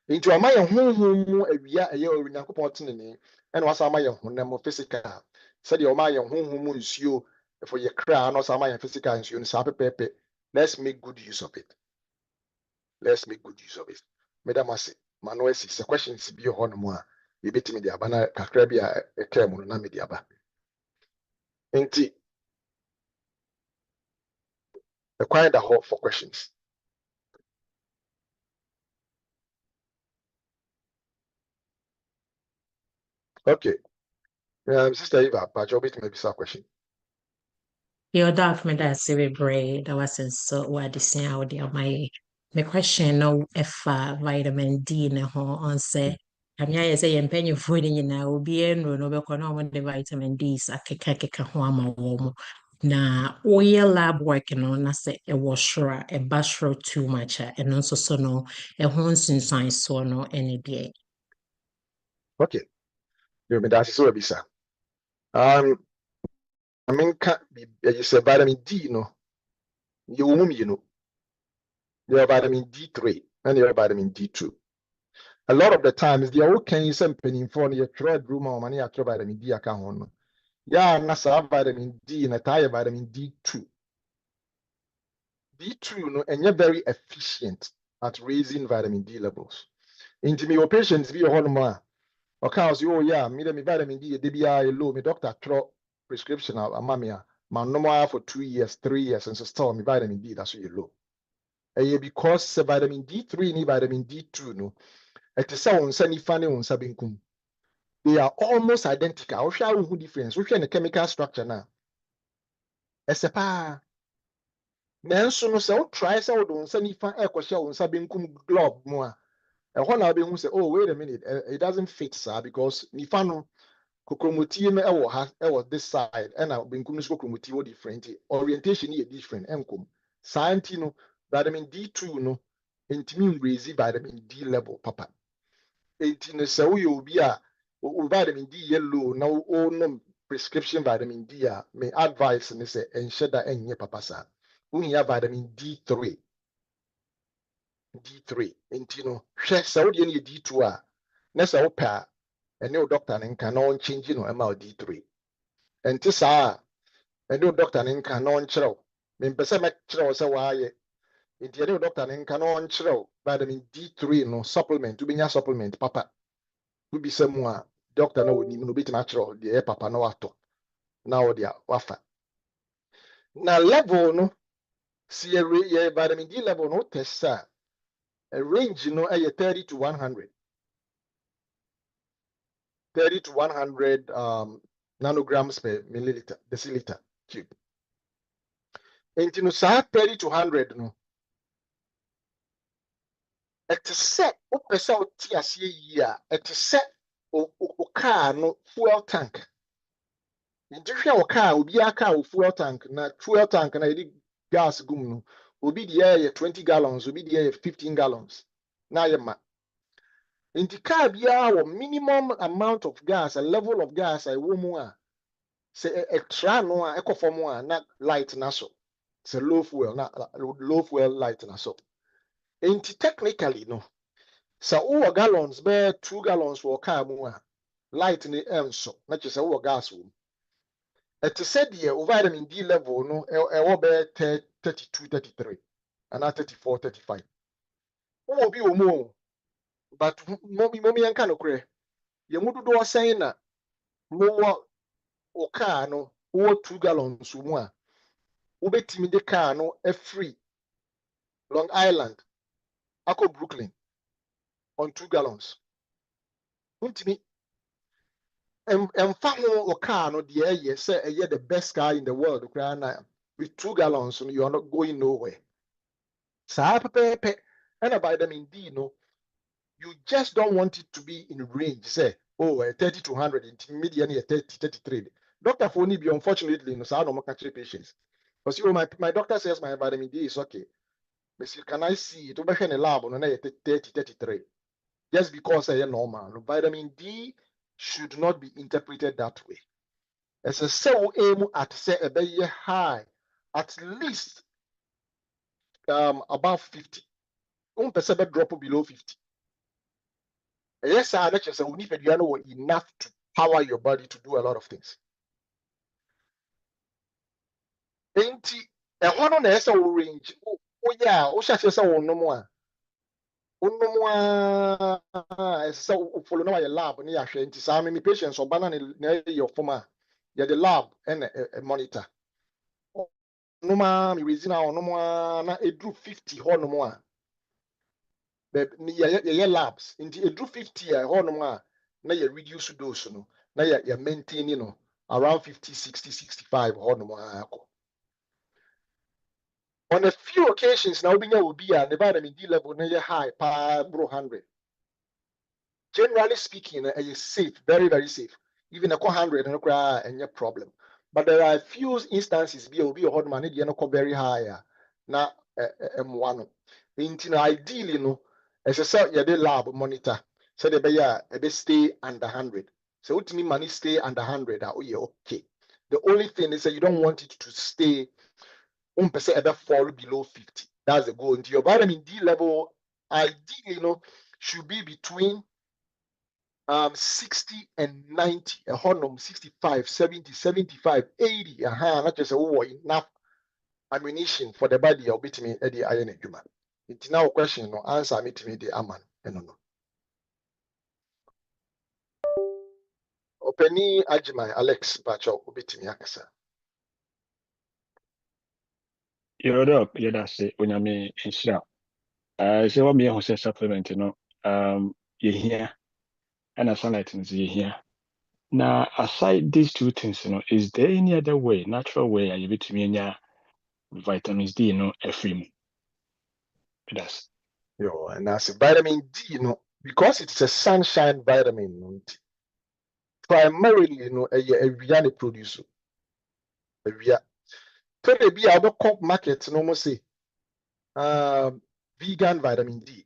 Speaker 1: nti ama yɛn honhom mu awia ɛyɛ onyankopon tene ne ɛna wasa ama yɛn honam physical sɛdeɛ ɔma yɛn honhom mu nsuo for yɛ kra no sama yɛn physical nsuo no saa pɛpɛɛpɛ. Let's make good use of it. Madam ase mano esi se questions bi ho no mo a yebetimi de aba na kakra bi a eka mu no na me de aba enti quite the hot for questions. Okay, Sister Eva, but you'll be to maybe some question.
Speaker 2: Your dog me that cerebrate that wasn't so what the same out there my question no if vitamin D ne ho on say amia say yen penny food nyina obi enro no be kono mo the vitamin D akeka ho ama wo mo na oil lab work no na say e washra e bashro too much and also so no e ho nsinsan so no any day.
Speaker 1: Okay, you me that is so bisa. I mean, you say vitamin D, no, you have vitamin D3 and you have vitamin D2. A lot of the times, the old can you send penny for your thread room or money after vitamin D account. Yeah, nasa vitamin D and a tire vitamin D2. D2, no, and you're very efficient at raising vitamin D levels. Into me, patients be a hormone. Okay, so yeah, me vitamin D, DBI low, me doctor throw prescription of amamia, man no more for 2 years, 3 years, and so still me vitamin D, that's you low. And because vitamin D3 ni vitamin D2, no, it is so unsanny funny on sabinkum. They are almost identical. I'll show you who difference. Which the chemical structure now. Esepa. Nanso no say try say do unsanny fan e kwhia on sabinkum globe mo a. E ho na be hu say oh wait a minute it doesn't fit sir because nifa no kokromoti no ewo ha ewo this side and binkum no kokromoti wo different orientation is different enkom science no vitamin D2 no intimi raise vitamin D level papa enti no say we obi a vitamin D yellow na o no prescription vitamin D a me advice ne say enhye da enye papa sa we have vitamin D3 enti no hwe say we dey D2 a na say wo pa and no doctor and can on changing no D3. And this and no doctor and can on chrow. Min pesa me chrow say why the no doctor and can on chrow vitamin D3 no supplement to be your supplement papa. To be some doctor no ni no bit natural the papa no ato. Now dia wafa. Na level no see vitamin D level no test a range no 30 to 100. 30 to 100 nanograms per milliliter, deciliter cube. And you say 30 to 100 no. It is set up a cell year. It is set o car no fuel tank. In different car will be a car with fuel tank. Na fuel tank na gas gum no. Will be the air 20 gallons. Will be the air 15 gallons. Now you ma. In the car be our minimum amount of gas, a level of gas I will more. Say extra no eco form one not light na so. Say low fuel light na so. Ain't technically no. So gallons bear 2 gallons for car more light in the end so not just a gas room. It said here vitamin D level no bear 32, 33 and not 34, 35. Oh be more. But mommy and can of cray. You would do a saying that more o car no wowɔ 2 gallons mu a wobɛtumi de car no free Long Island akɔ Brooklyn on 2 gallons. Wontumi ɛmfa ho wɔ car no deɛ ɛyɛ sɛ ɛyɛ the best car in the world koraa na with 2 gallons you are not going nowhere. Saa pɛpɛɛpɛ ɛna vitamin D no you just don't want it to be in range say 30 to 100 in median 30 33. Doctor for be unfortunately no saa no mo catch patients. Because my doctor says my vitamin D is okay. But can I see it over in the lab no na 30 33. Just because I normal. Vitamin D should not be interpreted that way. As a cell aim at say a very high, at least above 50. 1% drop below 50. Yes, I just say we need enough to power your body to do a lot of things. Ain't a one on the range? Oh yeah, oh shall say no more. So follow no lab near Shanty. So many patients or banana your former. Yeah, the lab and a monitor. No more, reason no more, na it drew 50 or no more. But yeah, labs into it drew 50 or no more. Now you reduce dose, no. Now you maintain, around 50, 60, 65 or no more. On a few occasions, now being will be the vitamin D level near high, bro 100. Generally speaking, it's safe, very, very safe. Even a 100 and no problem. But there are a few instances be a hot man very high. Na M1. Ideally, no, as I said, the lab monitor. So they stay under 100. So what mean money stay under 100? Oh, yeah, okay. The only thing is that you don't want it to stay 1% ever fall below 50. That's the goal. Into your vitamin D level, ideally, should be between 60 and 90, a honum 65, 70, 75, 80, not just enough ammunition for the body of me at the iron human. It's now a question no answer me to me the aman. No. Openi Ajimai Alex Bacho Ubitimi Akasa.
Speaker 3: You're that's it when I mean in shop. So what me who say supplement, you hear and a sunlight is here. Now, aside these two things, is there any other way, natural way, you bet me vitamins D, a film? That's
Speaker 1: And as vitamin D, because it's a sunshine vitamin, primarily, a Vianney producer. A Via. Today be our comp market, no more say, vegan vitamin D.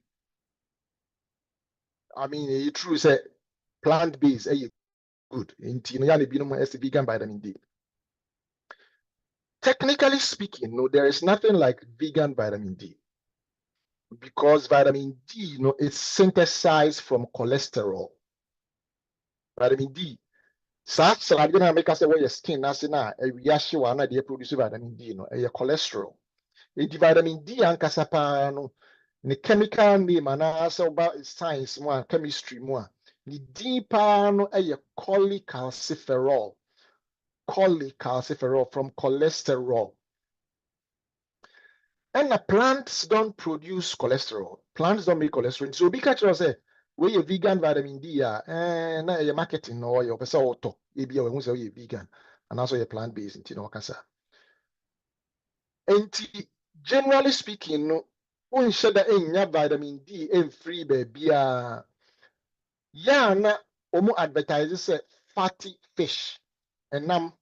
Speaker 1: I mean, it's true, say plant-based, good. In as vegan vitamin D. Technically speaking, no, there is nothing like vegan vitamin D. Because vitamin D, is synthesized from cholesterol. Vitamin D. Such like gonna make us say your skin as na a reaction they produce vitamin D, a cholesterol. The vitamin D and kasapa the chemical name and also about science more chemistry more. The deeper no a cholecalciferol. Cholecalciferol from cholesterol. And the plants don't produce cholesterol. Plants don't make cholesterol. So be catch say we a vegan vitamin D na your marketing or your person auto. Maybe you say you vegan and also your plant based in kasa. And generally speaking, no one said that vitamin D and free baby na omo advertise say fatty fish and nam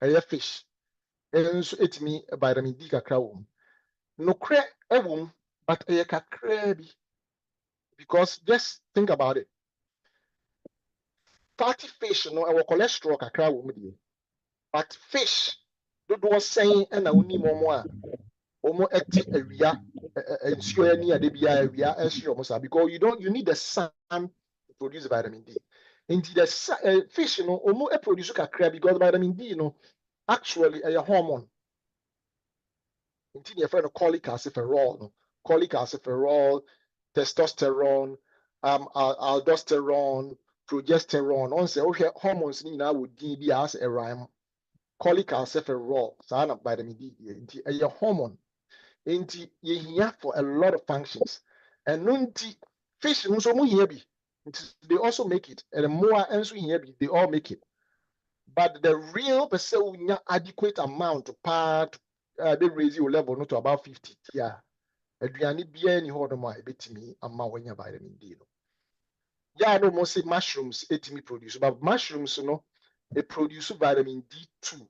Speaker 1: a fish. And so it me vitamin D kakra wom. No cre ewom, but a kakra bi. Because just think about it. Fatty fish, our cholesterol kakra wom di. But fish, do was saying and only more eti awia ensure ni ade bia awia ehye because you need the sun to produce vitamin D. Indeed, the fish produce kakra because vitamin D actually a hormone. Indeed, your friend cholecalciferol, testosterone, aldosterone, progesterone. On say hormones ni na would be as a rhyme. cholecalciferol saa vitamin D nti a hormone nti yehia for a lot of functions and nti fish nso mu hia bi nti they also make it and more enso hia bi they all make it but the real person unya adequate amount part they raise your level no to about 50 yeah aduane bia ni ho no ma ebetimi ama wanya vitamin D no yeah no mo say mushrooms etimi produce but mushrooms no they produce vitamin D2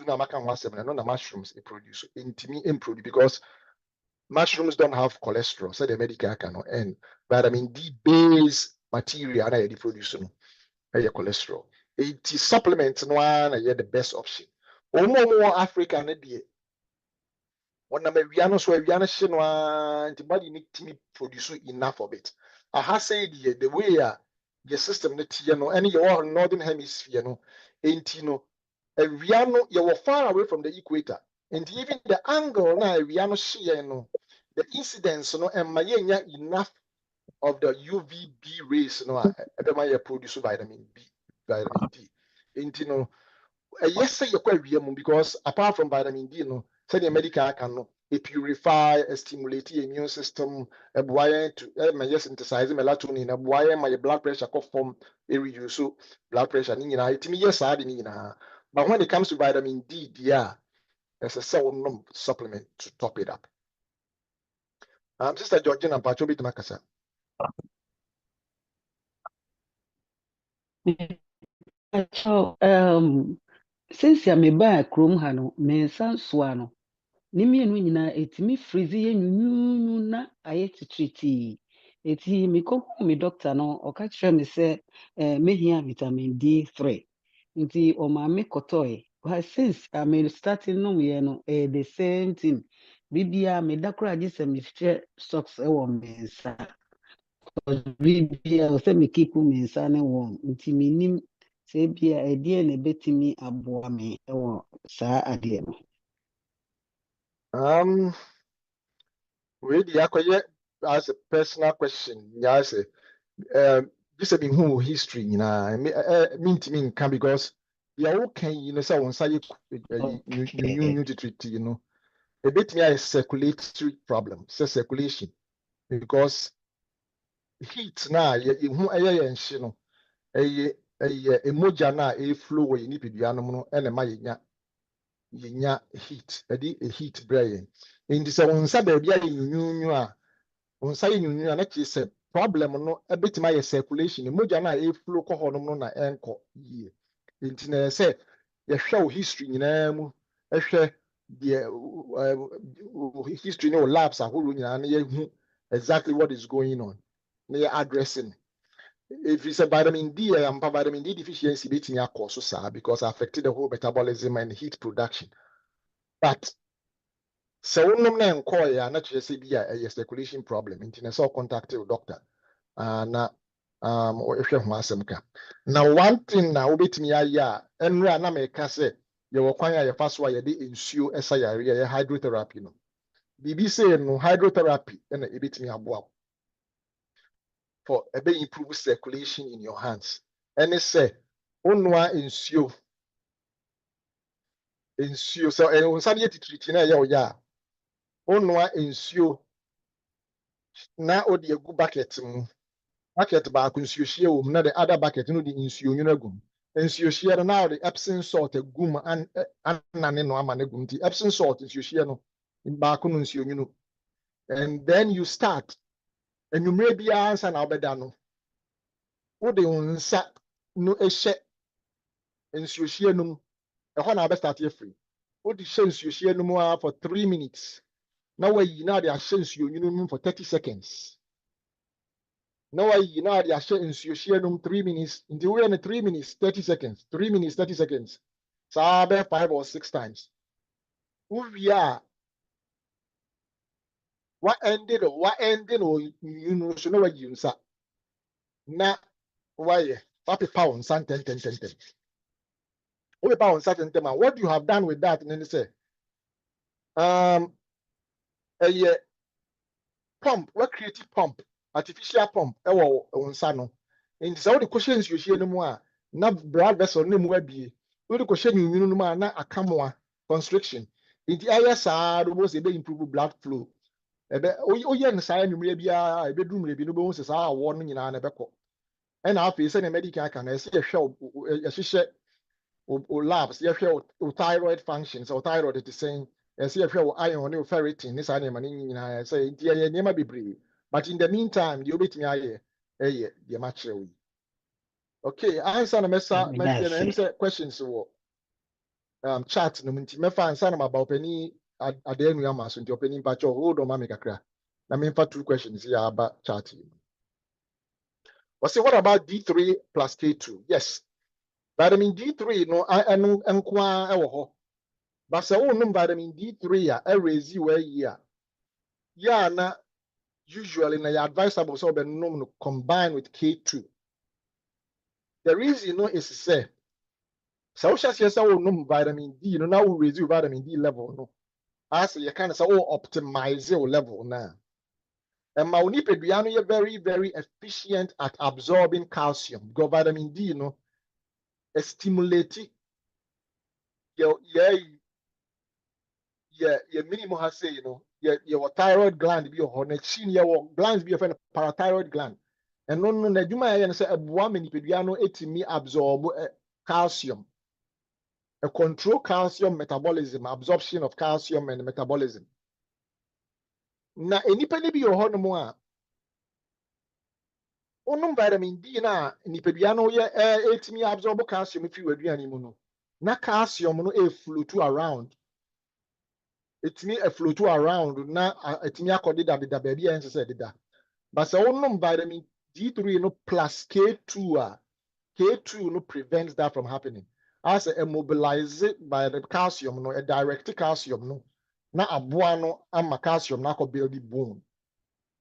Speaker 1: na maka ho asem na no na mushrooms it produce intimi improve because mushrooms don't have cholesterol so the medical can and vitamin D base material na they produce no cholesterol it supplement no na the best option omo Africa na die when na mawia no so awia no hye no antibody need to produce enough of it aha say the way the system no tie no and your northern hemisphere no enti no awia no you far away from the equator and even the angle na awia no hye no the incidence no and enya enough of the UVB rays no e produce vitamin D enti no yes say you because apart from vitamin D no say the medical can no it purify stimulate the immune system to synthesize melatonin my blood pressure go form reduce blood pressure ni nyina it yes ade ni nyina but when it comes to vitamin D yeah there's a cell supplement to top it up sister Georgina Pacho bit makasa
Speaker 4: So, since ya meba krom ha no mensa so ano ne mienu nyina etimi freeze ye nyunyu na aye titriti eti mi ko mi doctor no o ka kire me se mehia vitamin D3 nti o ma me kotoy but since I'm starting no ye no the same thing bibia me dakora je se me share socks e wo mensa bibia o se me keep mensa ne wo nti minim se bia edie na betimi aboa me e wo saa ade no.
Speaker 1: we the akoye as a personal question yes this have been who history mean can because yeah okay say on say you to treat a bit me a circulatory problem say circulation because heat na who enhye no emoja na flow we ni peduanom no na ma yenya heat a heat brain in this on say ba bia nyunyu a on say nyunyu na che say problem no a bit my circulation emoja na flow ko honom no na enko yie nti na say ye hwe history nyina mu ehwe the history no labs ahoro nyina na ye hu exactly what is going on na ye addressing if it's a vitamin D and vitamin D deficiency betting your cause so because affected the whole metabolism and heat production but so no na enko ya na che say be a circulation problem nti na so contact your doctor na ehwe ho asem ka now one thing na obetimi aya enra na me ka say ye wo kwan ya ye fa so ya de nsuo esa yare ya hydrotherapy no bibi say no hydrotherapy na ebetimi aboa for a bit improve circulation in your hands and it say onwa nsuo so onsane yetititi na ya onwa nsuo na odi egu bucket mu bucket ba ku nsuo hie wo na the other bucket no di nsuo nyuna gum nsuo hie na odi Epsom salt egum anane no ama na gum ti Epsom salt nsuo hie no ba ku nsuo nyunu and then you start enumere bia ansa na obeda no wo de unsa no ehye nsuo hie no mu ehɔ na start ye free wo de hye nsuo hie no mu for 3 minutes na wayi na de ahye nsuo nyunu mu for 30 seconds na wayi na de ahye nsuo hie no mu 3 minutes nti wo na 3 minutes 30 seconds 3 minutes 30 seconds saa be 5 or 6 times wo wia wa ended o nyunu so na wayi nsa na waye papipa on san 10 on certain tema what you have done with that and then say a pump what creative pump artificial pump ewo onsa no in so the questions you share no mu a na blood vessel no mu abie wode ko hye nyunu no ma na akamoa constriction nti ayɛ saa do bo se be improve blood flow ebe oyɛ no saa nwumre bia ebe dumre bi no bo se saa awɔ no nyinaa na ɛbɛkɔ ɛna afei sɛ ne medical aka na ɛsɛ yɛhwɛ o labs yɛhwɛ o thyroid function so thyroid it is saying ɛsɛ yɛhwɛ o iron ne o ferritin ne saa nneɛma ne nyinaa sɛ nti yɛ nneɛma bebree but in the meantime deɛ obetumi ayɛ ɛyɛ deɛ ma kyerɛ wo. Okay, answer na mesa mɛhwɛ na ɛm sɛ questions wɔ chat no nti mɛfa answer na ma ba opani adenu ama so nti opani mpacho hold on ma me kakra na me mfa 2 questions here aba chat. What about D3 plus K2? Yes. Vitamin D3 no eno nkwa ewo ho. But say wonum vitamin D3 a raise you year. Yeah na usually na advisable so be no combine with K2. The reason no is say so shall say wonum vitamin D no now raise you vitamin D level no. As you kind of say optimize your level now. And my onipadua no very, very efficient at absorbing calcium. Because vitamin D, stimulate your minimum has say, your thyroid gland be your honey, your glands be your parathyroid gland. And no, you might say a woman onipadua etimi absorb calcium. A control calcium metabolism, absorption of calcium and metabolism. Na enipa be your hormone. Onum vitamin D na nipadua no ye etimi absorb calcium fi waduane mu no na calcium no float around etimi float around na etimi akode da baabi a ense deda but say onum vitamin D3 no plus K2 K2 no prevents that from happening as a mobilize by the calcium no a direct calcium no na aboa no ama calcium na ko build bone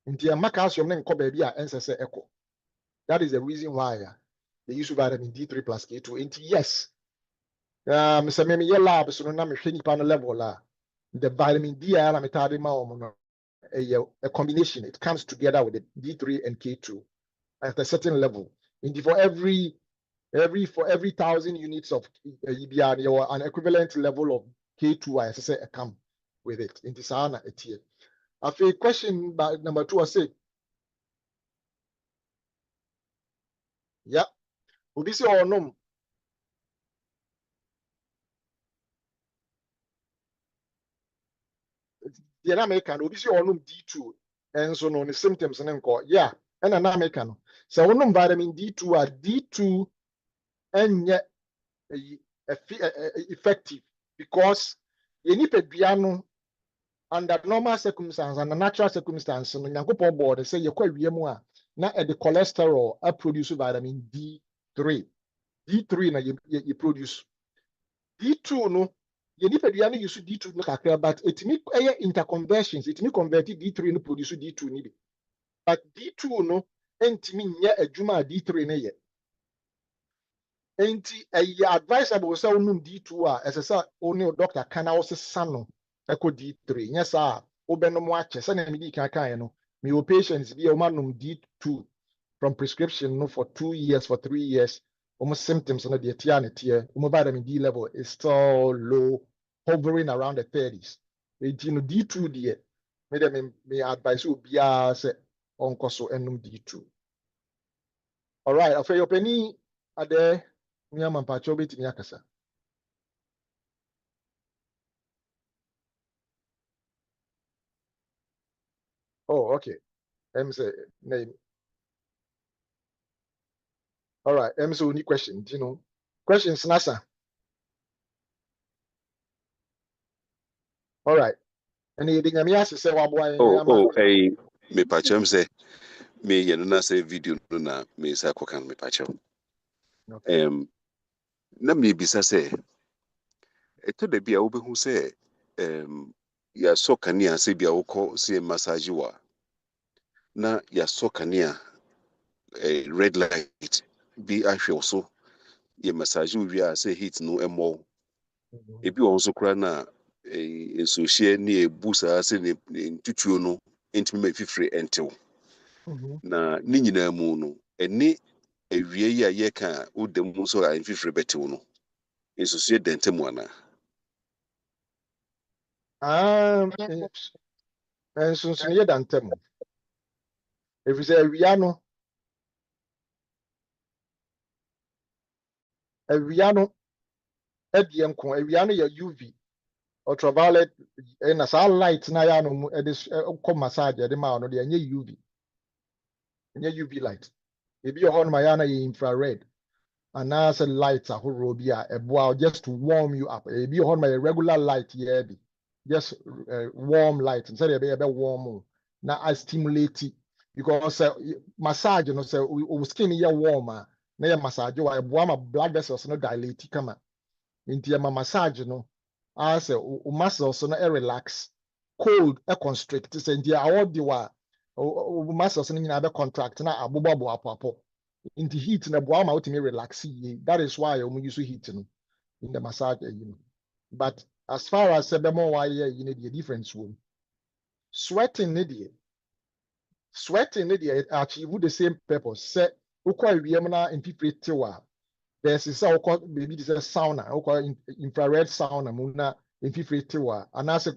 Speaker 1: nti ama calcium na nko baabi a ense echo. That is the reason why they use vitamin D3 plus K2. And yes, Mr. Memi, your lab so na me hwɛ nipa no level la. The vitamin D I am a combination. It comes together with the D3 and K2 at a certain level. And for every 1,000 units of EBR, an equivalent level of K2 I say come with it. In this ana a tier. After question number 2, I say. Yeah. Obi si onom. The American obi si onom D2 and so no the symptoms and nko. Yeah, and an American. So onom vitamin D2 D2 and yet effective because you need no under normal circumstances and natural circumstances no Nyankopon board say you kwa wiemu a na the cholesterol produce vitamin D3. D3 na you produce D2 no you need to use D2 no kakra but it me interconversions it me convert D3 no produce D2 ni bi but D2 no entimi nya adwuma D3 na ye enti advisable say onum D2 a esesa oni doctor kana wo sesa no eko D3 nya sa obenom ache say na me di kan no me o patients bi o manum D2 from prescription no for 2 years for 3 years almost symptoms no the tier vitamin D level is still low hovering around the 30s. You know, D2 there, me advise you be say onko so enum D2. All right, after your penny ade nyama mpacho betimi akasa. Oh, okay. Say name. All right, say only question, you know. Questions nasa. All right. And you think me ask say
Speaker 5: hey, me pachem say me yenu na say video no na me say kokan me pachem.
Speaker 1: Okay.
Speaker 5: Na me bisa say eto de bia wo behu say ya so kania say bia wo ko say massage wa na ya so kania red light bi ahwe so ye massage wi a say heat no emo ebi won so kra na so hye ne ebu sa say ne ntutuo no entimi ma fifire entew na ni nyina mu no eni ewie yi a yɛka a wodam mu so a mfifiri bɛtew no nsusuo dɛntɛ mu ana
Speaker 1: nsonsono yɛ dantam ɛfiri sɛ awia no ɛdeɛ nko awia no yɛ UV ultraviolet na saa light na ya no mu ɛde kɔ massage ɛde ma no deɛ ɛnyɛ UV ɛnyɛ UV light ebi wɔ hɔ no ma ya na yɛ infrared anaasɛ light ahorow bi a ɛboa just to warm you up ebi wɔ hɔ no ma yɛ regular light yɛ bi just warm light instead of be warm na I stimulate because massage no say o skin here warm na ya massage wa boa ma blood vessels no dilate kama nti ma massage no as o muscles no relax cold constrict say nti awọ di wa o muscles no nyina be contract na abobo apoapo nti heat na boa ma otimi relax that is why we use heat no in the massage but as far as sebemo why you need the difference one sweating achieve the same purpose say ukwa wiem na infiltrate wa there's is maybe this sauna ukwa infrared sauna mu na infiltrate wa and as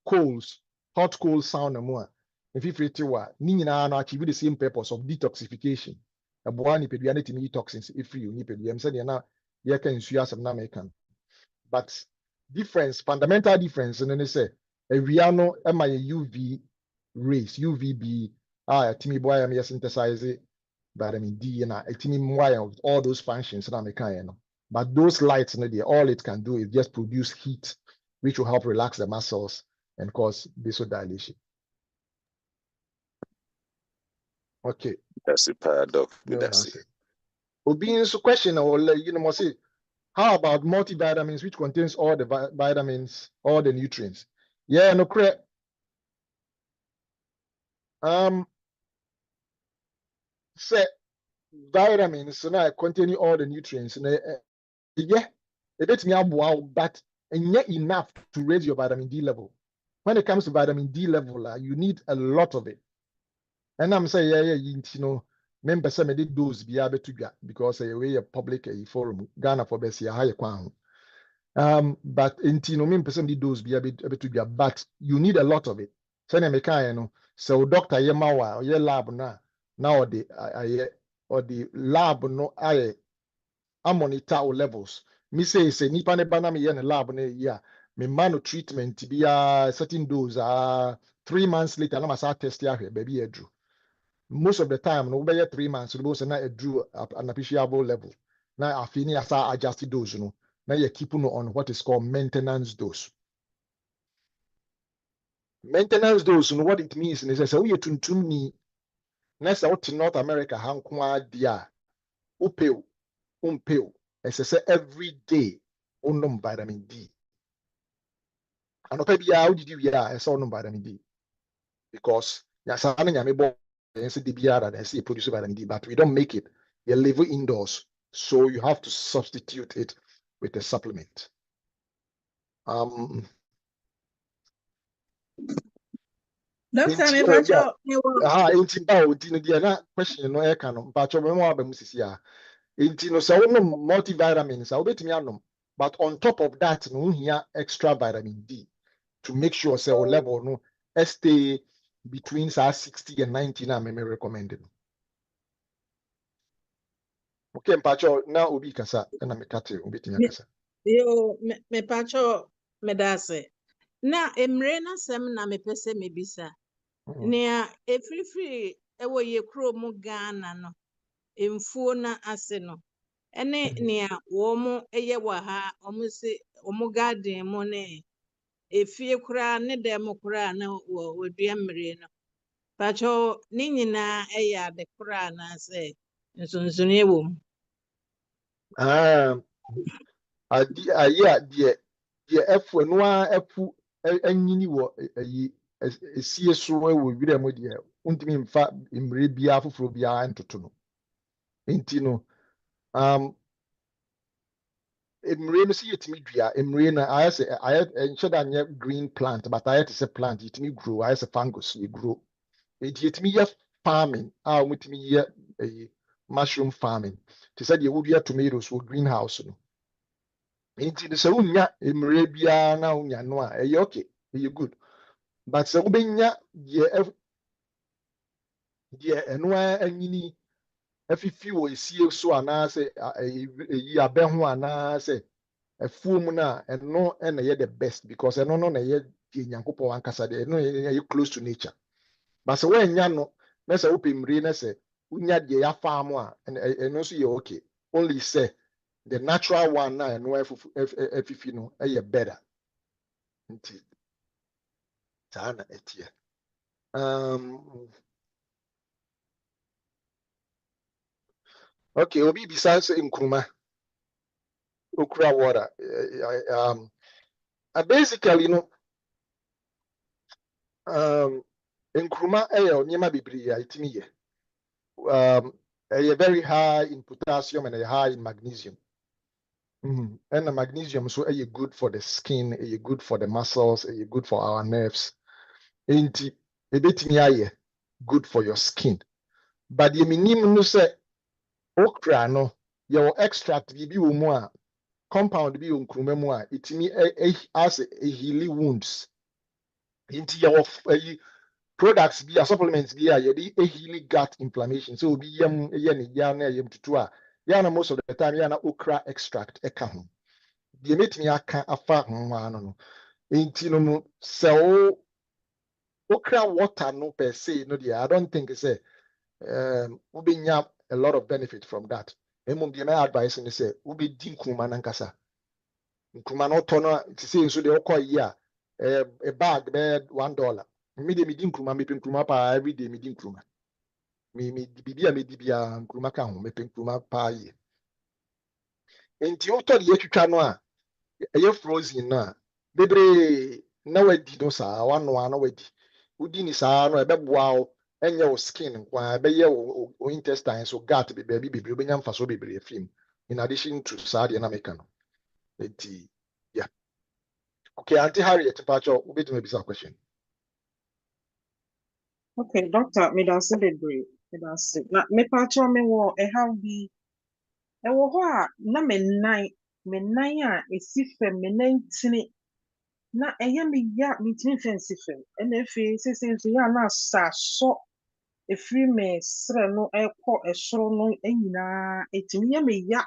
Speaker 1: hot cold sauna mu infiltrate wa ni nyina na achieve the same purpose of detoxification aboa ni pedua na timi toxins free ni pedua am say na ye kan nsu asem na mekan but difference, fundamental difference, and then they say awia no ema UV rays, UVB, timi boy am synthesize vitamin D and timi wire of all those functions na mekan no. But those lights in there, all it can do is just produce heat, which will help relax the muscles and cause vasodilation. Okay.
Speaker 5: That's a paradox. That's it.
Speaker 1: Obin's question or must say, how about multivitamins, which contains all the vitamins, all the nutrients? Yeah, no correct. Say vitamins now containing all the nutrients. Yeah, it me but not enough to raise your vitamin D level. When it comes to vitamin D level, you need a lot of it. And I'm saying, member say me did dose be able to get because a public forum Ghana for best high crown. But me person did dose be able to get, but you need a lot of it. So so doctor yemawa or your lab now the lab no I monitor levels. Me say nipa ne bana me in lab ne yeah me manu treatment be a certain dose 3 months later na masa test ya baby edru. Most of the time, no be 3 months, so both na drew an appreciable level. Now, I feel as I adjusted dose, now you keep on what is called maintenance dose. Maintenance dose, what it means is that we to me, next out to North America, Hankwa dia, upeo, as I say every day, on vitamin D. And how did you I saw vitamin D because and produce vitamin D, but we don't make it. You live indoors, so you have to substitute it with a supplement.
Speaker 6: Doctor,
Speaker 1: question no can but multivitamins, but on top of that, no here extra vitamin D to make sure cell level no stay between 60 and 90 na me recommended. Okay, Mpacho, now Obi Kasa, and I'm a cat, Obi Kasa.
Speaker 6: Yo, me Pacho medase. Na emrena sem na me pese me bisa. Nea free ewo ye kro mu Ghana no. Emfuo na ase no. Ene nea wo mu eye wa ha, omu se omu garden mu ne efie kura ne dem kura na wo dua mre no. Pacho ni nyina eya de kura na se nsonsono ewo.
Speaker 1: The efu noa efu anyini wo esie so wo wira mu de untimi mfa mre bia foforo bia ntoto no enti no emre no si yetimi dua emre na ayese encheda anye green plant but ayete plant yetimi grow ayese fungus you grow enti yetimi ye farming mutimi ye mushroom farming. They said you would be tomatoes or greenhouse. No. Into the Saunya, Emrebia now, Yanwa, okay, you good. But Saubenya, yeah, and why any if you will see so and I say a ben one I say a full muna and no and the best because I don't know yet Yankopo and Casade, no you close to nature. But so when Yano, let's open Rena say, Unya de farm and also you okay. Only say the natural one now and no if you know a better. Tana etia. Okay, Obi besides in Kruma, Okra water. Basically, you know, in Kruma, Nyama Bibria, itimi very high in potassium and high in magnesium. And the magnesium so good for the skin, good for the muscles, good for our nerves. Ain't it good for your skin? But the minimum no say okra no your extract bi wo mu a compound bi onkruma mu a itimi as a healing wounds. Into your products be a supplements be a healing gut inflammation. So be yam tutu a yana most of the time yana okra extract eka ho. The metimi aka afa ho no. Inti no so okra water no per se no dear. I don't think it's a ubenya a lot of benefit from that. Emum the my advice and say ubi din kuma nankasa. Kuma no tono to say so the okwa year a bag bed $1. Me de me din kuma me pen kuma pa every day me din kuma. Me bibia me dibia kuma ka ho me pen kuma pa ye. Enti oto de yetwitwa no a eye frozen na bebre na wadi no sa wano na wadi. Udi ni sa no ebeboa o enye o skin kwa ebeye o intestine so gut be baby bebre obenya mfa so bebre film in addition to sa de na meka no. Enti yeah. Okay, Auntie Harriet Pacho, we be bisa question.
Speaker 7: Okay, doctor, me da se bebree. Me da se. Na me patcho me wo have bi e wo ho a na me nan a esi fam me nan tini na eye me ya me tini fancy fam. E na efe sese nso ya na sa so efiri me sre no ekọ esoro no enyina etimi ya me ya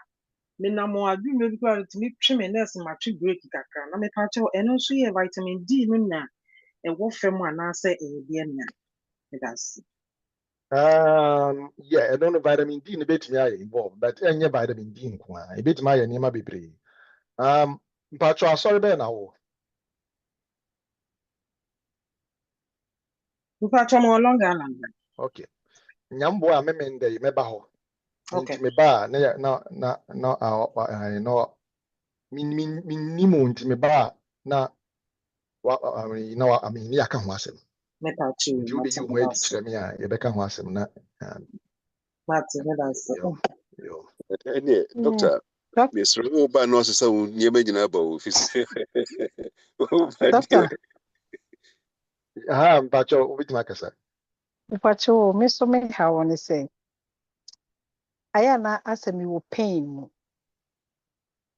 Speaker 7: me na mo adu me bi kwa etimi twe me nurse ma twe break kakra na me patcho eno nso ye vitamin D no na e wo fam ana se e bi na me da se.
Speaker 1: Yeah, I don't know vitamin D in a bit involved, but any vitamin D in kwa, a bit my name be brave. Pacho, sorry, Ben now.
Speaker 7: Patcho mo longer na.
Speaker 1: Okay. Nyambo a memende meba ho.
Speaker 7: Okay.
Speaker 1: Nti meba no minimo nti meba na I mean ya ka ho asem.
Speaker 7: Me patcho.
Speaker 1: Nti obi you mo edi kire me a ye beka ho asem na.
Speaker 7: Mati me da se.
Speaker 1: Yo.
Speaker 5: Any doctor, Miss Roba no so near Major office.
Speaker 8: Doctor,
Speaker 1: Pacho, obi makasa.
Speaker 8: Pacho, me so me how want to say. Ayana asa me wo pain.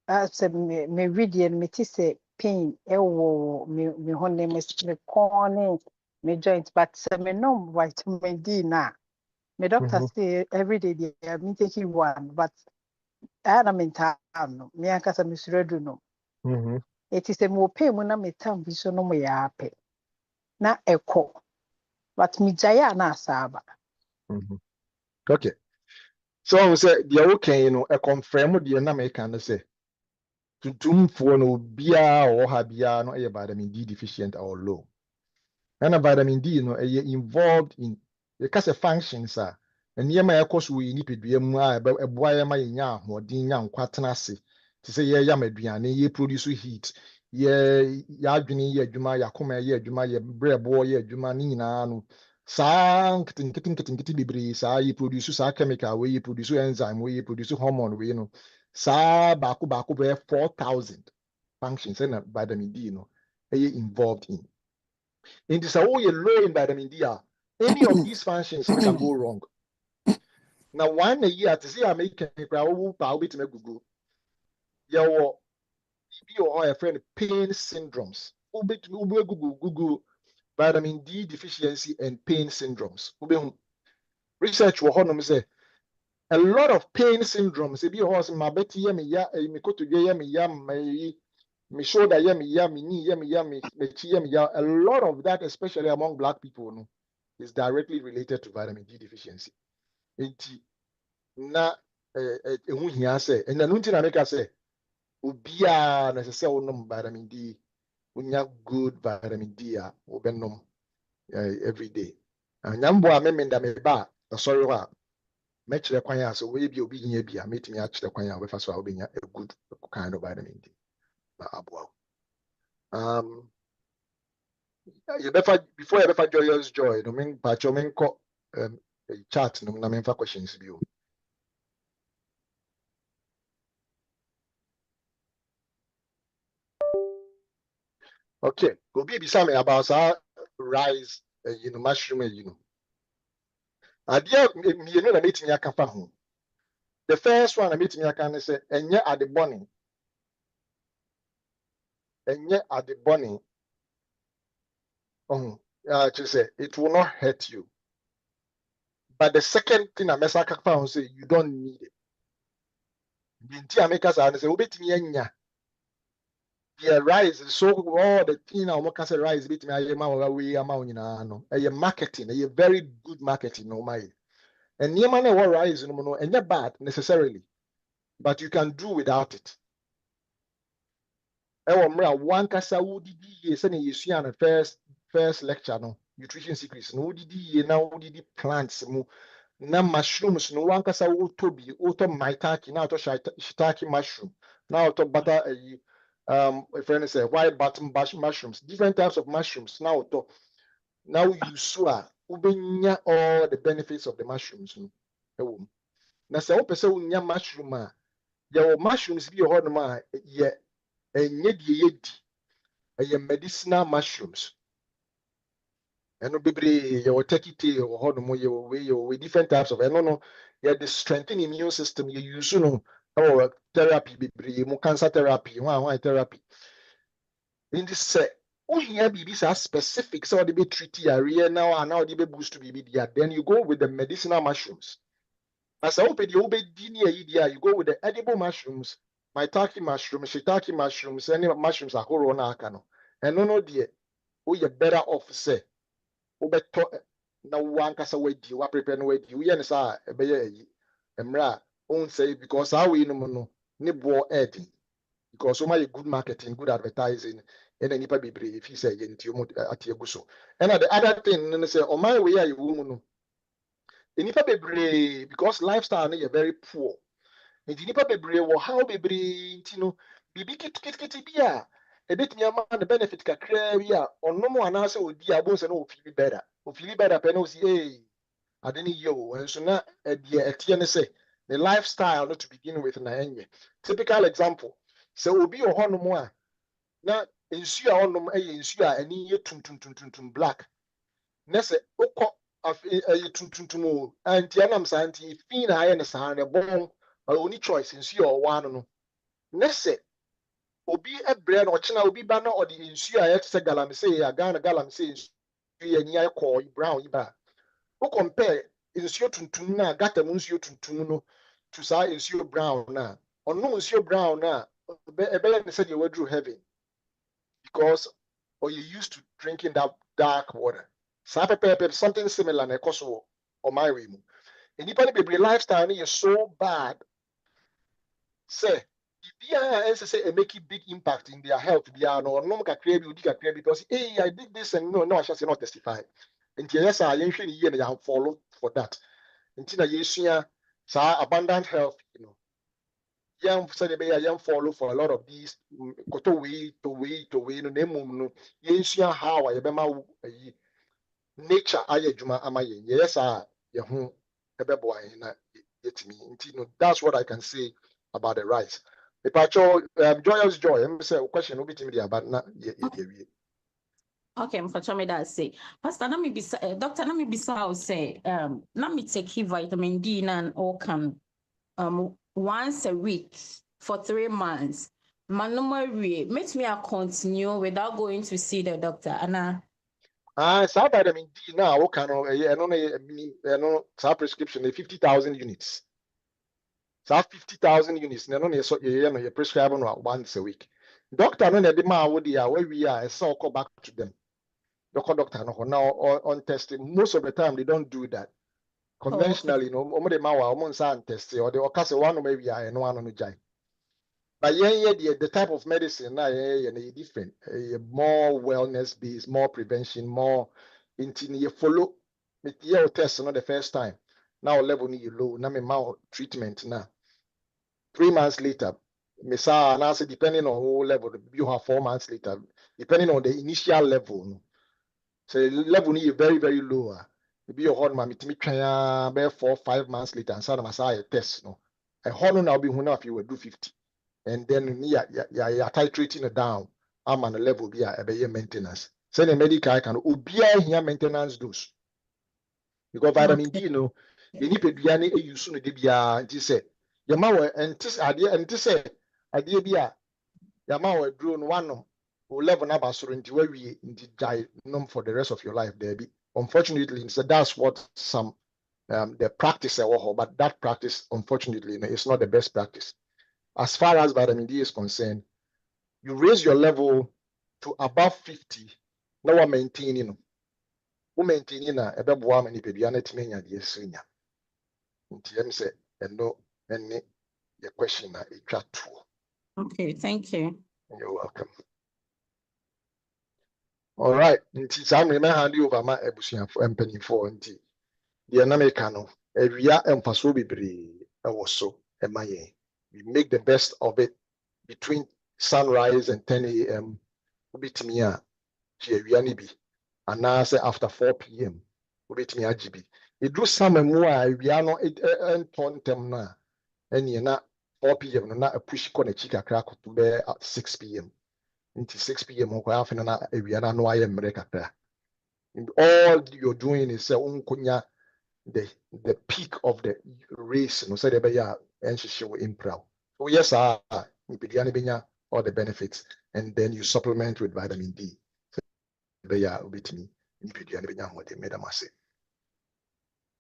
Speaker 8: Asa me read and me ti say pain ewo me honne me corny me joint but se me no vitamin D na. Me doctor say every day they me taking one but ayana me no me akasa me suredu no. It is a mo pain mo na me tam bi so no mo ya ape. Na eko. But me jaya na asaba.
Speaker 1: Okay. So I say the okay, a confirm the na me can say. Tuntumfo no bia or ha bia no vitamin D deficient or low. And a vitamin D involved in the case functions are and near my course we need to be a boy my nya or dinya quaternary to say ya mediane ye produce heat ye adwene ye adwuma yakoma ye adwuma ye brebo ye adwuma ni nyina no saa kitin bebre saa ye produce saa chemical we ye produce enzyme we ye produce hormone we no saa baako be 4,000 functions and vitamin D involved in. In this, you're low in vitamin D, any of these functions can go wrong. Now, 1 year to see American crowd power bit me Google. Your a friend pain syndromes. Google vitamin D deficiency and pain syndromes. Research will honor say a lot of pain syndromes. If you horse my betty yummy ya me go to yummy yam me shoulder yummy yummy knee yummy yummy yummy ya. A lot of that, especially among Black people, no, is directly related to vitamin D deficiency. Na ehu hia say and no ntina make say obia na say wonom vitamin D, unya good vitamin D a obenom every day. Nyambo a memenda me ba sorry wa me kire kwan ya so we bi obi hia bi a metimi a kire kwan ya we fa so a obenya a good kind of vitamin D na aboa. You better before you better joyous joy no men pacho men ko chat no na men fa questions bi o. Okay, go be me about rice, mushroom, Idea me na meeting ya kafa ho. The first one I meeting ya can say enye at the bonning. Enye at the bonning. To say it will not hurt you. But the second thing I mess kafa ho say you don't need it. Binti America say obetimi anya. The rice so all the thing I can say rice betimi ayema we ama nyina no. Marketing, very good marketing no my. And niema na rice no and not bad necessarily, but you can do without it. One kasa udidi ye sene yesua na first lecture no nutrition secrets no udidi ye na udidi plants mu na mushrooms no one kasa utobi uto maitake na uto shiitake mushroom na uto butter a friend say white button mushrooms, different types of mushrooms na uto now you sua ubenya all the benefits of the mushrooms no na se wo pese unya mushroom a ye mushrooms bi ho no ma ye enye die yedi medicinal mushrooms and bebre your turkey tail or we different types of no the strengthen immune system you use no or therapy bebre mu cancer therapy one therapy in this say here be specific so they be treat area now and now they be boost to be then you go with the medicinal mushrooms. As I open the you go with the edible mushrooms, maitake mushrooms, shiitake mushrooms, any mushrooms are whole on and no dear, we are better off say, Obeto na one cassa wait you, prepare no wait you, and sa a bay emra, won't say because how we no nibbo edding, because so much good marketing, good advertising, and any paper if he say at your guso. And the other thing, say, on my way, you woman. Nipa bebree because lifestyle no very poor. Nti nipa bebree wo how bebree nti no bibi kitkit bi a ebetumi ama the benefit kakra bi a onom anase odi abonse no ofili better pe no si adeni yo enso na de etie ne say the lifestyle no to begin with na enye. Typical example say obi ohonom a na ensu a onom ensu a eni ye tum black na say okọ tuntum anti anam santi fi na aye ne san ne bon only choice nsu ya ọwa no ne se obi ebre na ọchina obi ba na odi nsu a yete se galamsey ya Ghana galamsey nsu ya ni aye ko brown iba o compare nsu tuntum na gata mu nsu tuntum no to sa nsu brown na onu nsu brown na ebe ne se dey were heaven because you used to drinking that dark water. Something similar na ekoso or my way mu. Anybody be lifestyle is so bad. Say, if say make a big impact in their health, they are no because hey, I did this and no, I shall say not testify. And yes, I usually hear they follow for that. Until you see abundant health, young said they young follow for a lot of these to way, no name no how I remember nature aye juma amaye yes ye ho ebeboa na yetimi nti no that's what I can say about the rice. Joyous joy say question no bitimi dia but na ye
Speaker 9: Okay, mfacho me that say. Pastor, na me bisa, doctor, na me bisa how say, na me take vitamin D and all can once a week for 3 months. Manumarie, makes me a continue without going to see the doctor. Anna.
Speaker 1: So vitamin D now, what kind of, I know, prescription, 50,000 units. So 50,000 units, so you prescribe once a week. Doctor, no, the man would where we are, so call back to them. The doctor, no, now on testing, most of the time they don't do that. Conventionally, test or the occasion one maybe I and one on the jai. But the type of medicine now different, more wellness based, more prevention, more you follow with your test not the first time. Now level need low, now me treatment now. 3 months later, and I say depending on whole level, you have 4 months later, depending on the initial level. So the level need very, very low. Maybe your hard man, me try 4 5 months later, and some a test. No, a hard now be if you will do 50, and then you're titrating it down. I'm on a level be a maintenance. So the medical can obey here maintenance dose because vitamin D, you need to be any use soon. They say, Yamawa and this idea and this idea be a Yamawa drone one. Level number so into where we die for the rest of your life there be. Unfortunately, so that's what some the practice but that practice unfortunately is not the best practice. As far as vitamin D is concerned, you raise your level to above 50, now we're maintaining a beboa many baby and it mean the senior. Say and no any your question it chat too.
Speaker 9: Okay, thank you.
Speaker 1: You're welcome. All right, nti saa mmiri hand you over my ebusuafo mpanyinfo nti deɛ na meka no awia mfasoɔ bebree ɛwɔ so ɛma yɛn. We make the best of it between sunrise and 10 a.m. wobɛtumi a gye awia no bi anaasɛ after 4 p.m. wobɛtumi agye bi. Ɛduru summer mu a awia no ɛntɔ ntɛm no a ɛneɛ na 4 p.m. no na apush kɔ n'akyi kakra koto bɛyɛ 6 p.m. Until 6 p.m. All you're doing is the peak of the race. No, say and she will improve. So yes, all the benefits, and then you supplement with vitamin D. So with me,